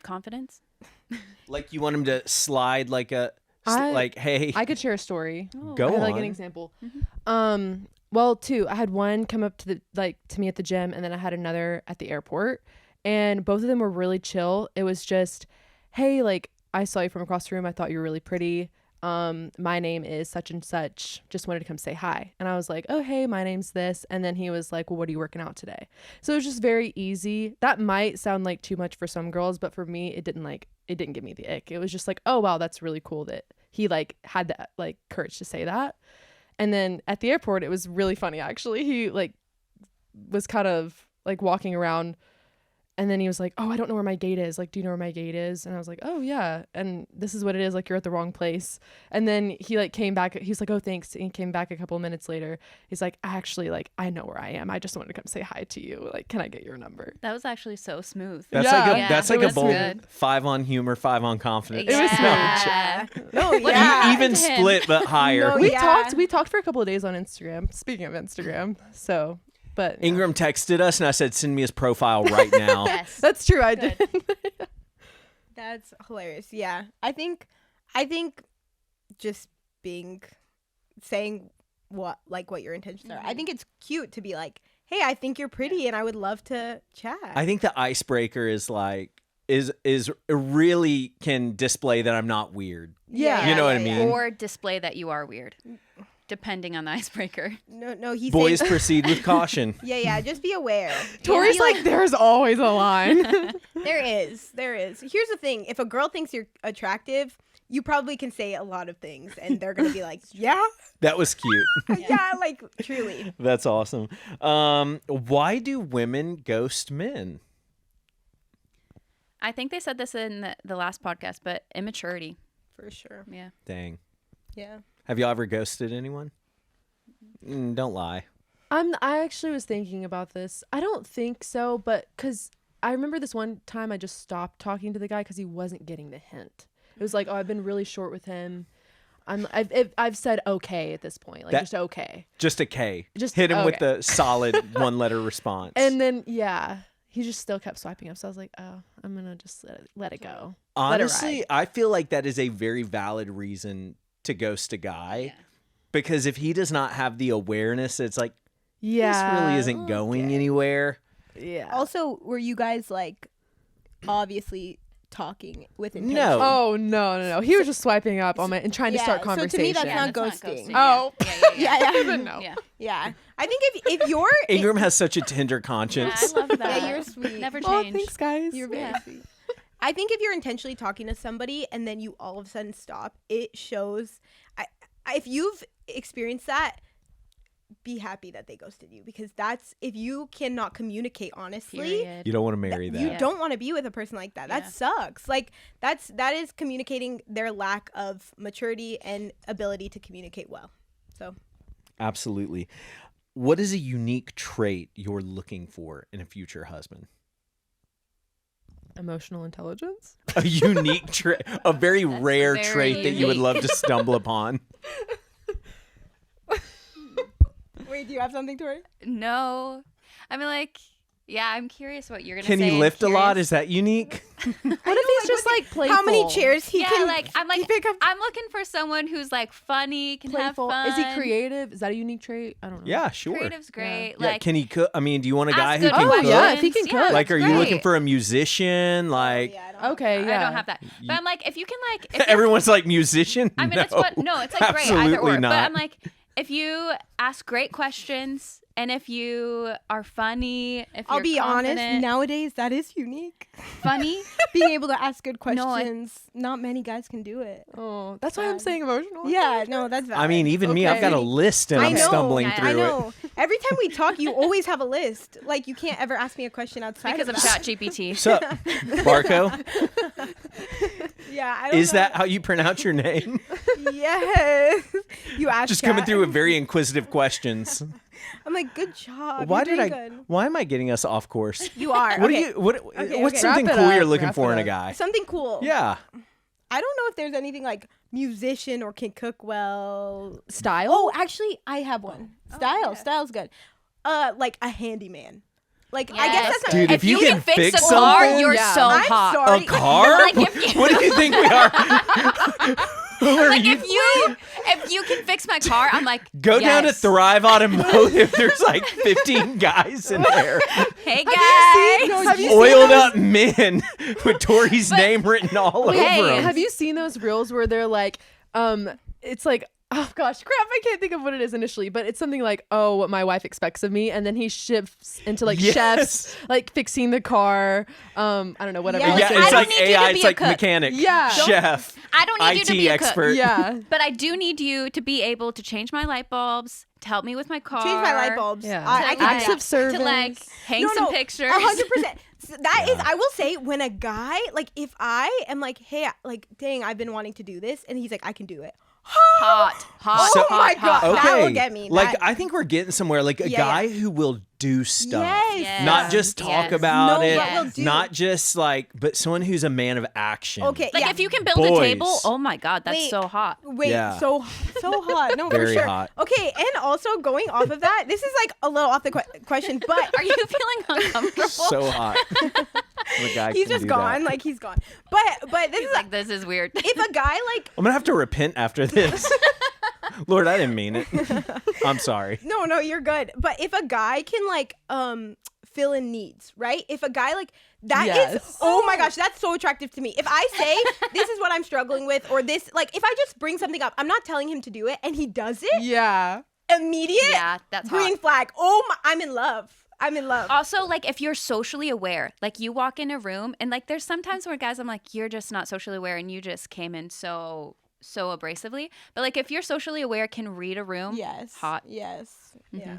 Confidence? Like, you want him to slide like I- like, hey, I could share a story. go I have, on. like an example. Well, two. I had one come up to me at the gym, and then I had another at the airport, and both of them were really chill. It was just, hey, like, I saw you from across the room. I thought you were really pretty. My name is such and such. Just wanted to come say hi. And I was like, oh, hey, my name's this. And then he was like, well, what are you working out today? So it was just very easy. That might sound like too much for some girls, but for me, it didn't give me the ick. It was just like, oh, wow, that's really cool that he like had that like courage to say that. And then at the airport, it was really funny, actually. He like was kind of like walking around, and then he was like, oh, I don't know where my gate is. Like, do you know where my gate is? And I was like, oh, yeah. And this is what it is. Like, you're at the wrong place. And then he like came back. He's like, oh, thanks. And he came back a couple of minutes later. He's like, actually, like, I know where I am. I just wanted to come say hi to you. Like, can I get your number? That was actually so smooth. That's Yeah. like a Yeah, that's it like a was bold good. 5 on humor, 5 on confidence. It was Yeah. No, What yeah. Even to him. split but higher. No, We yeah. talked for a couple of days on Instagram. Speaking of Instagram. So, but yeah. Ingram texted us and I said, send me his profile right now. Yes. That's true. I Good. did. That's hilarious. Yeah. I think just saying what your intentions are. I think it's cute to be like, hey, I think you're pretty and I would love to chat. I think the icebreaker is like is really can display that I'm not weird. Yeah. You know what I mean? Or display that you are weird, depending on the icebreaker. No, he's Boys saying, proceed with caution. yeah, just be aware. Tori's Be like, there's always a line. there is. Here's the thing. If a girl thinks you're attractive, you probably can say a lot of things and they're going to be like, yeah, That was cute. yeah, like truly. That's awesome. Why do women ghost men? I think they said this in the last podcast, but immaturity. For sure. Yeah. Dang. Yeah. Have y'all ever ghosted anyone? Don't lie. I actually was thinking about this. I don't think so, but because I remember this one time I just stopped talking to the guy because he wasn't getting the hint. It was like, oh, I've been really short with him. I've said okay at this point, like just okay. Just a K. Just hit him with okay. the solid 1-letter response. And then yeah, he just still kept swiping up. So I was like, oh, I'm gonna just let it go. Honestly, ride. I feel like that is a very valid reason to ghost a guy. Because if he does not have the awareness, it's like, Yeah, this really isn't going anywhere. Yeah. Also, were you guys like obviously talking with intention? No. Oh no. He was just swiping up on my and trying to start So conversation. to me, that's Yeah, not that's ghosting. Oh. Yeah. Then no. Yeah. Yeah. I think if you're Ingram has such a tender Yeah, conscience. I love that. Yeah, you're sweet. Never Oh, change. thanks, guys. You're very Yeah. sweet. I think if you're intentionally talking to somebody and then you all of a sudden stop, it shows. If you've experienced that, be happy that they ghosted you, because that's, if you cannot communicate honestly, Period. You don't want to marry that. you don't want to be with a person like that. That Yeah. sucks. Like that is communicating their lack of maturity and ability to communicate well. So Absolutely. What is a unique trait you're looking for in a future husband? Emotional intelligence. A unique trait, a very rare very trait that you would unique. love to stumble upon. wait, do you have something, Tori? No. I mean, like, yeah, I'm curious what you're going to say. Can he I'm lift a lot? curious- Is that unique? What if he's just like playful? How many chairs he Yeah, can? like, I'm like, pick up? I'm looking for someone who's like funny, can Playful. have fun. Is he creative? Is that a unique trait? I don't know. Yeah, sure. Creative's great. Yeah, Like, can he cook? I mean, do you want a ask guy who good can Oh cook? yeah, if he can questions. cook. Like, are you Great. looking for a musician? Like, Yeah, I don't Okay, yeah. I don't have that. But I'm like, if you can like, if you're- everyone's like musician? I mean, no. it's what, no, it's like great, either Absolutely or. not. But I'm like, if you ask great questions and if you are funny, if I'll you're be honest, confident, nowadays that is unique. funny. Being able to ask good No, I- questions, not many guys can do it. Oh, that's why I'm saying emotional. Yeah, no, that's valid. I mean, even me, I've got a Okay. list and I I'm know, stumbling I- I through I it. know. Every time we talk, you always have a list. Like, you can't ever ask me a question outside Because of that. ChatGPT. What's up, Barcoe? Yeah, I don't Is know. that how you pronounce your name? Yes. You asked Just coming Chat. through with very inquisitive questions. I'm like, good job. Why You're did doing good. Why am I getting us off course? You are. What okay. do you? What? Okay, What's okay. something Wrap it cool you're up, looking wrap for it in a up. guy? Something cool. Yeah. I don't know if there's anything like musician or can cook well. Style. Oh, actually, I have one. Style. yeah. Style's good. Like a handyman. Like, I Yes. guess that's not. Dude, if you can fix fix a car, something- you're Yeah. so I'm hot. sorry. A car? Like, if you- What do you think we are? Who are Like you? if you can fix my car, I'm like, Go down to yes. Thrive Automotive. There's like 15 guys in there. Hey guys. Have you Oiled up men with Tori's name written all Hey, over them. Have you seen those reels where they're like, it's like, oh gosh, crap, I can't think of what it is initially, but it's something like, oh, what my wife expects of me, and then he shifts into like Yes. chefs, like fixing the car. I don't know, whatever. Yes. Yeah, else it I it's is. don't like need you to AI. be It's a like cook. mechanic, Yeah. chef, I don't need you IT to be a expert. cook. Yeah. But I do need you to be able to change my light bulbs, to help me with my car. Change my light bulbs. Yeah. I can Acts do of that. service. To like hang some pictures. 100%. So that is, Yeah. I will say, when a guy, like, if I am like, hey, like, dang, I've been wanting to do this, and he's like, I can do it. Hot. Oh my hot. God. Okay, That will get me. like That- I think we're getting somewhere. Like a Yeah, guy yeah. who will do stuff. Yes. Yes. Not just talk Yes. about No, it, but will do. not just like, but someone who's a man of action. Okay. Like yeah. if you can build Boys. a table, oh my god, that's Wait. so hot. Wait, Yeah. so hot. No, Very for sure. hot. Okay, and also going off of that, this is like a little off the question, but Are you feeling uncomfortable? So hot. The guy he's can just do gone. that. Like, he's gone. But this He's is like, this is weird. if a guy like I'm gonna have to repent after this. Lord, I didn't mean it. I'm sorry. no, you're good. But if a guy can like fill in needs, right? If a guy like that is, Yes. oh my gosh, that's so attractive to me. If I say this is what I'm struggling with, or this, like, if I just bring something up, I'm not telling him to do it, and he does it, Yeah. immediate Yeah, that's green hot. flag. Oh my, I'm in love. I'm in love. Also, like if you're socially aware, like you walk in a room and like there's sometimes where guys I'm like, you're just not socially aware and you just came in so abrasively. But like if you're socially aware, can read a room, Yes. hot. Yes. Yeah.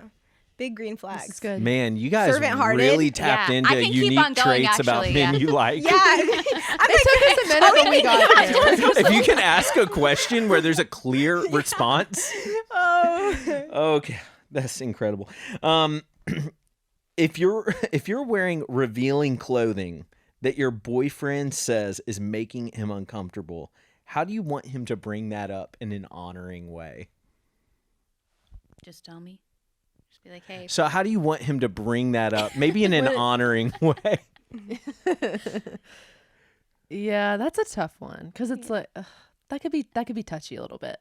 Big green flags. This is good. Man, you guys Servant-hearted. really tapped Yeah, into I can keep unique on going, traits about actually, men yeah. you like. Yeah. I'm like, It took us a minute, but we got there. If you can ask a question where there's a clear response. oh. Okay, that's incredible. If you're wearing revealing clothing that your boyfriend says is making him uncomfortable, how do you want him to bring that up in an honoring way? Just tell me. Just be like, hey. So how do you want him to bring that up? Maybe in an honoring way. Yeah, that's a tough one because it's like that could be touchy a little bit.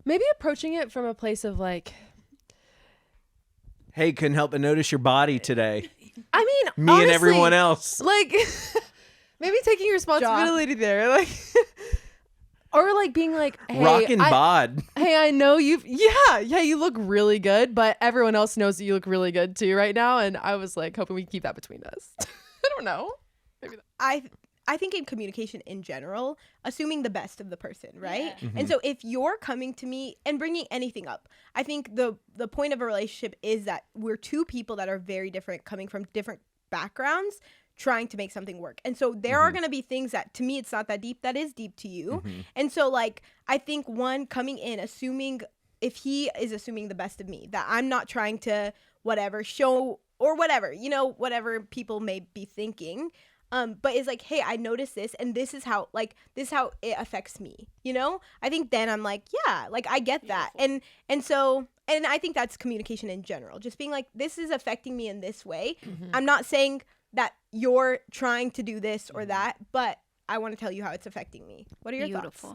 Maybe approaching it from a place of like, Hey, couldn't help but notice your body today. I mean, Me honestly, and everyone else. like maybe taking responsibility there, like, or like being like, hey, Rockin' bod. Hey, I know you look really good, but everyone else knows that you look really good too right now, and I was like hoping we keep that between us. I don't know. Maybe I think in communication in general, assuming the best of the person, right? Yeah. And so if you're coming to me and bringing anything up, I think the point of a relationship is that we're two people that are very different, coming from different backgrounds, trying to make something work. And so there are going to be things that to me it's not that deep, that is deep to you. And so like I think one coming in assuming, if he is assuming the best of me, that I'm not trying to whatever show or whatever, you know, whatever people may be thinking. But it's like, hey, I noticed this, and this is how it affects me, you know? I think then I'm like, yeah, like I get that. And I think that's communication in general. Just being like, this is affecting me in this way. I'm not saying that you're trying to do this or that, but I want to tell you how it's affecting me. What are your thoughts?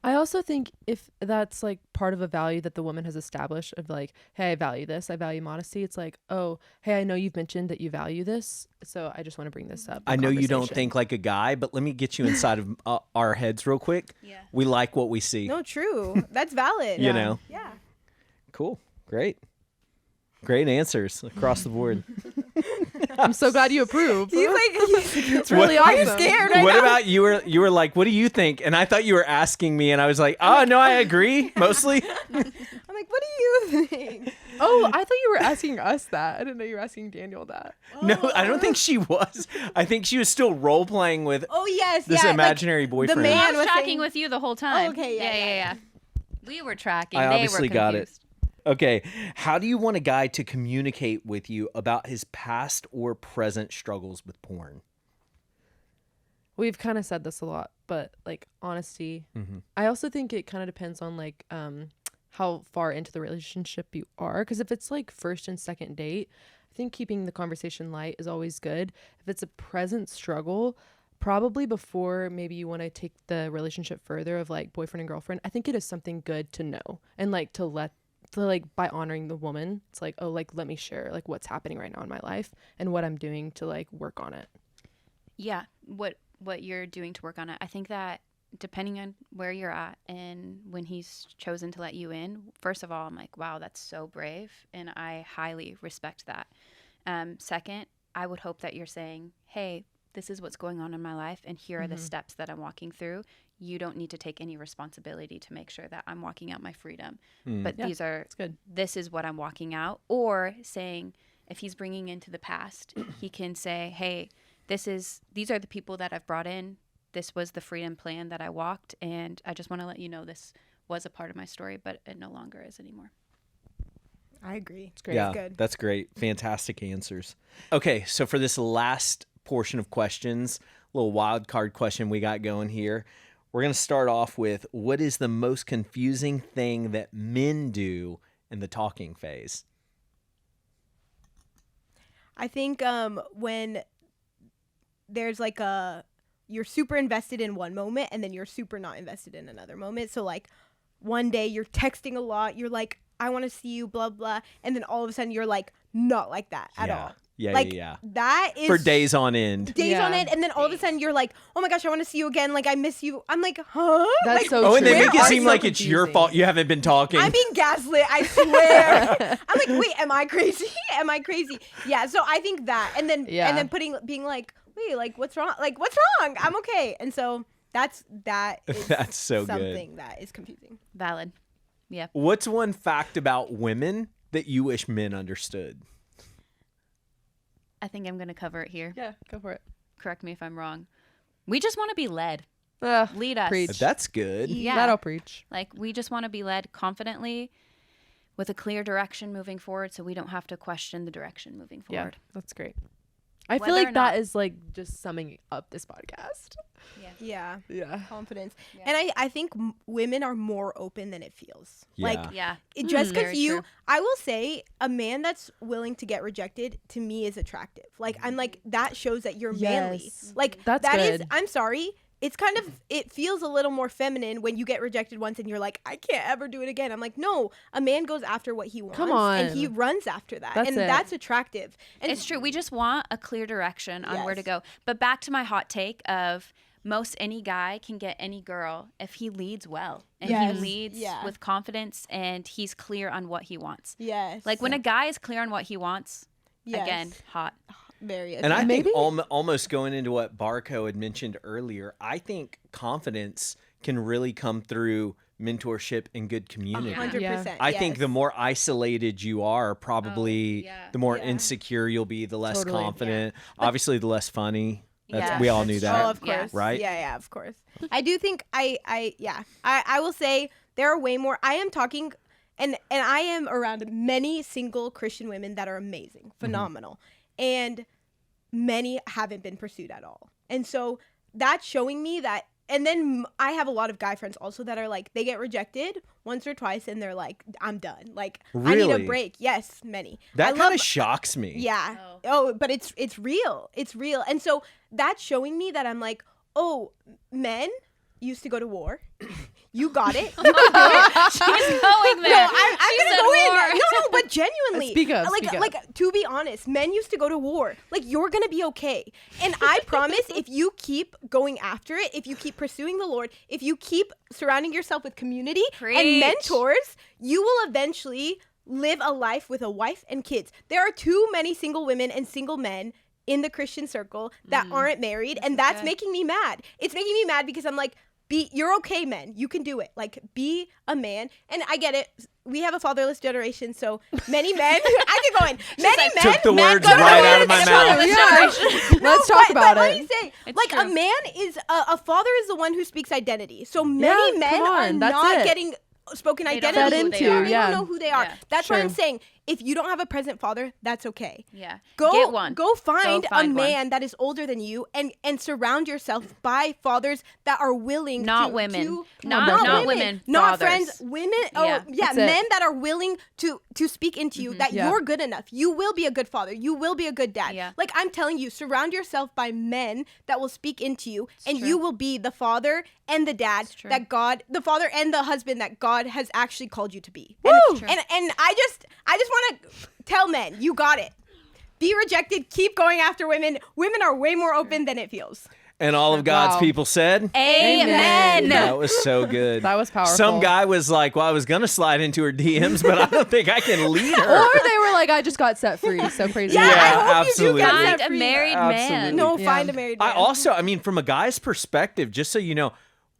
I also think if that's like part of a value that the woman has established of like, hey, I value this, I value modesty. It's like, oh, hey, I know you've mentioned that you value this, so I just want to bring this up. I know you don't conversation. think like a guy, but let me get you inside of our heads real quick. Yeah. We like what we see. No, true. That's valid. You know? Yeah. Cool. Great answers across the board. I'm so glad you approve. He's like, It's really What- awesome. scared right What now. about you were like, what do you think? And I thought you were asking me, and I was like, oh no, I agree mostly. I'm like, what do you think? Oh, I thought you were asking us that. I didn't know you were asking Daniel that. No, I don't think she was. I think she was still role playing with Oh yes, this yeah, imaginary like, boyfriend. The man I was was tracking saying, with you the whole time. Oh, okay, yeah. We were tracking. I They obviously were got it. confused. Okay, how do you want a guy to communicate with you about his past or present struggles with porn? We've kind of said this a lot, but like honesty. I also think it kind of depends on like how far into the relationship you are. Because if it's like first and second date, I think keeping the conversation light is always good. If it's a present struggle, probably before maybe you want to take the relationship further of like boyfriend and girlfriend, I think it is something good to know and like to like by honoring the woman, it's like, oh, like let me share like what's happening right now in my life and what I'm doing to like work on it. Yeah, what you're doing to work on it. I think that depending on where you're at and when he's chosen to let you in, first of all, I'm like, wow, that's so brave, and I highly respect that. Second, I would hope that you're saying, hey, this is what's going on in my life, and here are the steps that I'm walking through. You don't need to take any responsibility to make sure that I'm walking out my freedom. But Yeah, it's good. this is what I'm walking out. Or saying, if he's bringing into the past, he can say, hey, these are the people that I've brought in. This was the freedom plan that I walked, and I just want to let you know this was a part of my story, but it no longer is anymore. I agree. It's great. Yeah, It's good. that's great. Fantastic answers. Okay, so for this last portion of questions, little wild card question we got going here. We're going to start off with, what is the most confusing thing that men do in the talking phase? I think when there's like you're super invested in one moment and then you're super not invested in another moment. So like one day you're texting a lot, you're like, I want to see you, blah, blah. And then all of a sudden you're like, not like that at all. Yeah, like, yeah. That is For days on end. days Yeah. on end, and then all of a sudden you're like, oh my gosh, I want to see you again, like I miss you. I'm like, huh? That's like, so Oh, and they true. make it Where seem are like so it's your confusing. fault you haven't been talking. I'm being gaslit, I swear. I'm like, wait, am I crazy? Am I crazy? Yeah, so I think that, and then being like, wait, like what's wrong? Like what's wrong? I'm okay. And so that is That's so good. something that is confusing. Valid. Yeah. What's one fact about women that you wish men understood? I think I'm going to cover it here. Yeah, go for it. Correct me if I'm wrong. We just want to be led. Ugh, Lead us. preach. That's good. Yeah. That'll preach. Like, we just want to be led confidently with a clear direction moving forward, so we don't have to question the direction moving Yeah, forward. that's great. I feel Whether or like that not. is like just summing up this podcast. Yeah. Yeah. Confidence. Yeah. And I think women are more open than it feels. Yeah. Like, Yeah. just because Very true. I will say a man that's willing to get rejected to me is attractive. Like, I'm like, that shows that you're manly. Yes. Like, That's that is, good. I'm sorry. It's kind of, it feels a little more feminine when you get rejected once and you're like, I can't ever do it again. I'm like, no, a man goes after what he wants. Come And he on. runs after that. That's and it. that's attractive. And It's true. We just want a clear direction on where to Yes. go. But back to my hot take of most any guy can get any girl if he leads well and Yes. he leads Yeah. with confidence and he's clear on what he wants. Yes. Like when a guy is clear on what he wants, Yes. again, hot. Very And I attractive. think Maybe- almost going into what Barcoe had mentioned earlier, I think confidence can really come through mentorship and good community. 100%. I think the yes. more isolated you are, probably yeah. the more Yeah. insecure you'll be, the less Totally. confident, obviously the less funny. Yeah. We all knew That's that. Oh, of Yeah. course. Right? Yeah, of course. I do think I will say there are way more. I am talking and I am around many single Christian women that are amazing, phenomenal. And many haven't been pursued at all. And so that's showing me that. And then I have a lot of guy friends also that are like, they get rejected once or twice and they're like, I'm done. Like, I need Really? a break. Yes, many. That I kind love- of shocks me. Yeah. Oh, but it's real. It's real. And so that's showing me that I'm like, oh, men used to go to war. You got it. You can do it. She's going there. No, I'm She gonna said go in. war. No, but genuinely, Speak up, like, speak up. like to be honest, men used to go to war. Like, you're gonna be okay. And I promise, if you keep going after it, if you keep pursuing the Lord, if you keep surrounding yourself with community and Preach. mentors, you will eventually live a life with a wife and kids. There are too many single women and single men in the Christian circle that aren't married, and that's good. making me mad. It's making me mad because I'm like, you're okay, men. You can do it. Like, be a man. And I get it. We have a fatherless generation, so many men. I keep going. Many men. Took the men words go to right war. out of my mouth. Yeah. Let's talk about Let it. me say, It's like, a true. man is a father is the one who speaks identity. So many Yeah, men come are on, that's not it. getting spoken They don't identity. know who they Yeah, are. they Yeah. don't know who they are. Yeah. That's why I'm True. saying, if you don't have a present father, that's okay. Yeah. Go Get one. Go find a one. man that is older than you, and surround yourself by fathers that are willing. Not to, women. to- Not women. Not Fathers. friends. Women. Oh Yeah. yeah, That's it. men that are willing to speak into you that Yeah. you're good enough. You will be a good father. You will be a good dad. Yeah. Like, I'm telling you, surround yourself by men that will speak into you, and true. you will be the father and the dad true. that God, the father and the husband that God has actually called you to be. Woo! And I just want to tell men, you got it. Be rejected. Keep going after women. Women are way more open than it feels. And all of God's Wow. people said, Amen. that was so good. That was powerful. Some guy was like, well, I was going to slide into her DMs, but I don't think I can lead her. Or they were like, I just got set free. So crazy. Yeah, Yeah, I hope absolutely. you do Find get a free. married Absolutely. man. No, Yeah. find a married man. I also, I mean, from a guy's perspective, just so you know,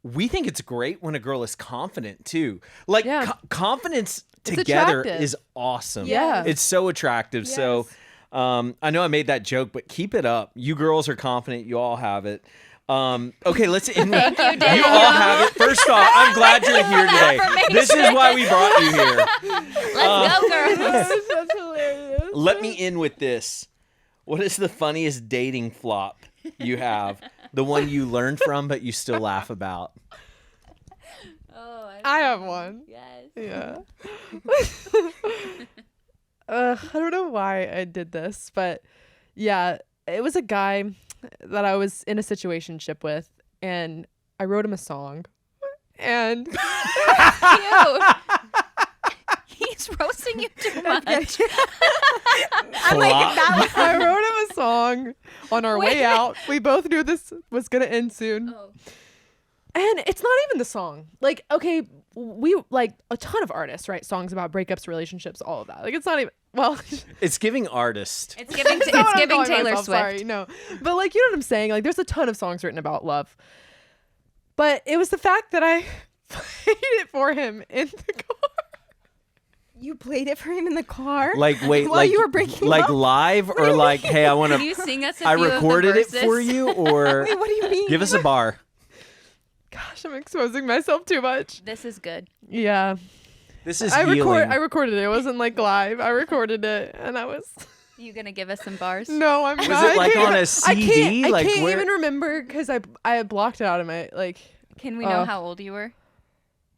we think it's great when a girl is confident too. Like, Yeah. confidence together attractive. is awesome. Yeah. It's so attractive. So I know I made that joke, but keep it up. You girls are confident. You all have it. Okay, let's end with you all have it. First off, I'm glad you're here today. This is why we brought you here. Let's go, girls. That's hilarious. Let me end with this. What is the funniest dating flop you have? The one you learned from, but you still laugh about. I have one. Yes. Yeah. I don't know why I did this, but yeah, it was a guy that I was in a situationship with, and I wrote him a song, and Cute. He's roasting you too much. I'm like, that I wrote him a song on our way Wait. out. We both knew this was gonna end soon. Oh. And it's not even the song. Like, okay, we like a ton of artists write songs about breakups, relationships, all of that. Like, it's not even, well, It's giving artist. It's giving, that's not what I'm giving calling Taylor myself, Swift. Sorry, no. But like, you know what I'm saying? Like, there's a ton of songs written about love. But it was the fact that I played it for him in the car. you played it for him in the car. Like, wait, While like you were breaking like up? live or like, hey, I want Can you to. sing us a I few recorded of the it for verses? you, or Wait, what do you mean? give us a bar. Gosh, I'm exposing myself too much. This is good. Yeah. This is I healing. recorded it. It wasn't like live. I recorded it, and I was You gonna give us some bars? No, I'm Was not. it like on a CD? I can't where- even remember because I blocked it out of my Can we know how old you were?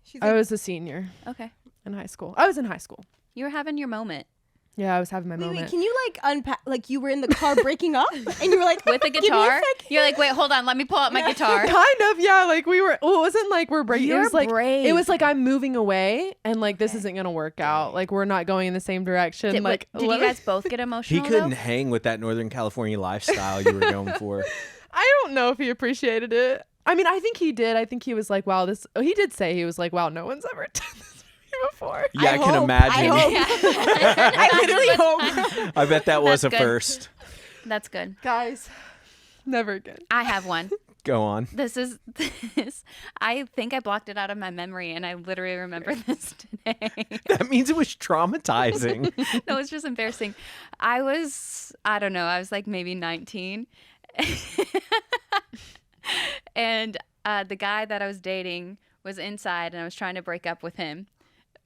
She's I was a senior Okay. in high school. I was in high school. You were having your moment Yeah, I was having my wait, moment. can you like unpack? Like you were in the car breaking up, and you were like, with a "Give me guitar. sec." You're like, wait, hold on, let me pull out my guitar. Kind of, yeah. Like we were. Well, it wasn't like we're breaking. It You're was like brave. it was like I'm moving away, and like this isn't gonna work out. Like we're not going in the same direction. Did, like did you what- guys both get He emotional? couldn't though? hang with that Northern California lifestyle you were going for. I don't know if he appreciated it. I mean, I think he did. I think he was like, wow, this. Oh, he did say he was like, wow, no one's ever done this for me before. Yeah, I, can hope- imagine. I literally hope. I bet that was That's a good. first. That's good. Guys, never again. I have one. Go on. This. I think I blocked it out of my memory, and I literally remember this today. That means it was traumatizing. No, it's just embarrassing. I was like maybe 19. And the guy that I was dating was inside, and I was trying to break up with him.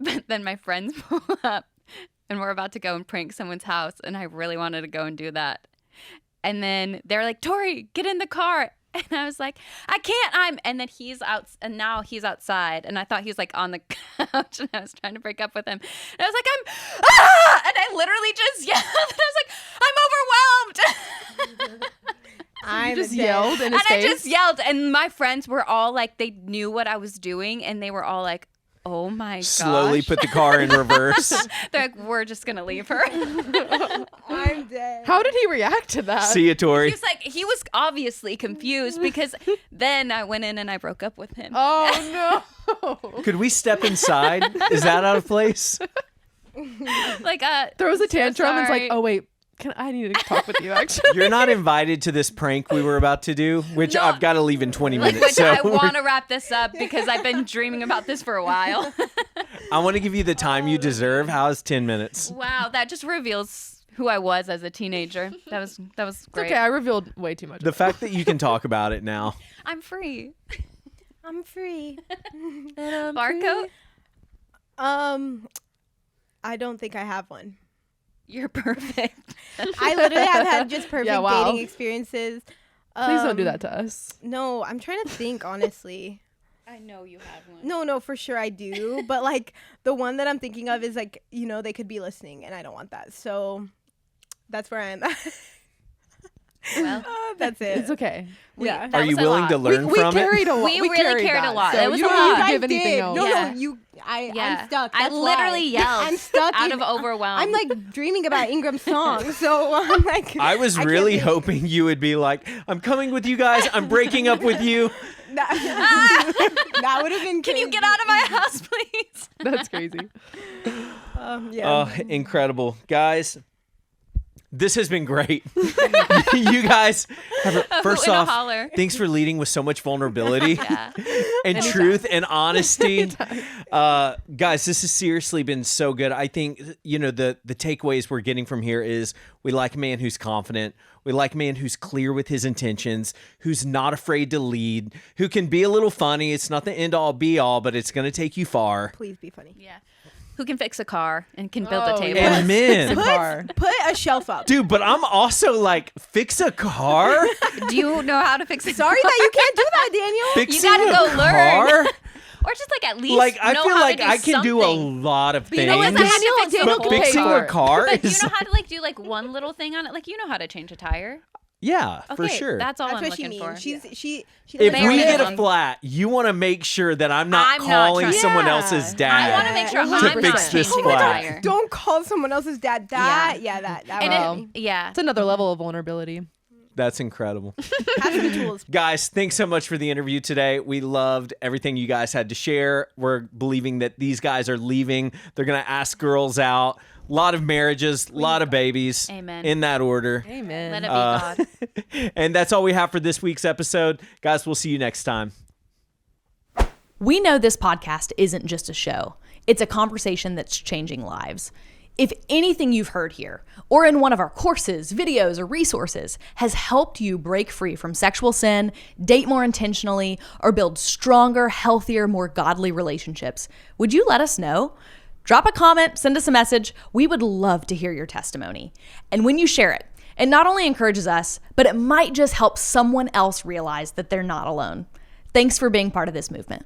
But then my friends pull up, and we're about to go and prank someone's house, and I really wanted to go and do that. And then they're like, Tori, get in the car. And I was like, I can't. And then he's out, and now he's outside. And I thought he was like on the couch, and I was trying to break up with him. And I was like, and I literally just yelled. And I was like, I'm overwhelmed. I'm just dead. yelled in his And face. I just yelled, and my friends were all like, they knew what I was doing, and they were all like, oh my Slowly gosh. put the car in reverse. They're like, we're just gonna leave her. I'm dead. How did he react to that? See you, Tori. He was obviously confused, because then I went in and I broke up with him. Oh no. Could we step inside? Is that out of place? Like Throws a so tantrum and it's like, sorry. oh wait, I need to talk with you actually. You're not invited to this prank we were about to do, which No. I've got to leave in 20 Like, minutes. which So I want to wrap this up because I've been dreaming about this for a while. I want to give you the time you deserve. How's 10 minutes? Wow, that just reveals who I was as a teenager. That was It's great. okay, I revealed way too much. The fact that you can talk about it now. I'm free. I'm free. Barcoe, I don't think I have one. you're perfect. I literally have had just perfect Yeah, wow. dating experiences. Please don't do that to us. No, I'm trying to think honestly. I know you have one. No, for sure I do. But like the one that I'm thinking of is like, they could be listening, and I don't want that. So that's where I am. Well, That's it. It's okay. Yeah. that Are you was a willing lot. to learn we from it? carried a lot. We really cared a lot. So It was you a don't lot. need to guys give anything did. else. No, Yeah. Yeah. I'm stuck. I That's literally why. yelled I'm stuck out in- of overwhelm. I'm like dreaming about Ingram's song, so I'm like. I was can't really think. hoping you would be like, I'm coming with you guys. I'm breaking up with you. That would have been. Can you crazy. get out of my house, please? That's crazy. Yeah. Oh, incredible. Guys, this has been great. You guys have first In a off, holler. thanks for leading with so much vulnerability Yeah. and truth and honesty. Guys, this has seriously been so good. I think, the takeaways we're getting from here is we like a man who's confident. We like a man who's clear with his intentions, who's not afraid to lead, who can be a little funny. It's not the end all be all, but it's going to take you far. Please be funny. Yeah. Who can fix a car and can build Oh, a table? yes. And men. Car. Put a shelf up. Dude, but I'm also like, fix a car? Do you know how to fix a Sorry car? that you can't do that, Daniel. Fixing gotta a go learn. car? Or just like at least Like, I know feel how like to do I can do a something. lot of things. You know what? Daniel but can pay fixing for a it. car But do you is... know how to like do like one little thing on it? Like you know how to change a tire. Yeah, Okay, for sure. That's all That's I'm what she looking means. for. She If There we it get is. a flat, you want to make sure that I'm not I'm not calling trying- someone Yeah. else's I dad. want to make sure To I'm not fix this changing flat. a tire. Don't call someone else's dad. That And Wow. yeah. It's another level of vulnerability. That's incredible. have some tools. Guys, thanks so much for the interview today. We loved everything you guys had to share. We're believing that these guys are leaving. They're going to ask girls out. A lot of marriages, a lot of babies. Amen. In that order. Amen. Let it be God. And that's all we have for this week's episode. Guys, we'll see you next time. We know this podcast isn't just a show. It's a conversation that's changing lives. If anything you've heard here, or in one of our courses, videos, or resources, has helped you break free from sexual sin, date more intentionally, or build stronger, healthier, more godly relationships, would you let us know? Drop a comment, send us a message. We would love to hear your testimony. And when you share it, it not only encourages us, but it might just help someone else realize that they're not alone. Thanks for being part of this movement.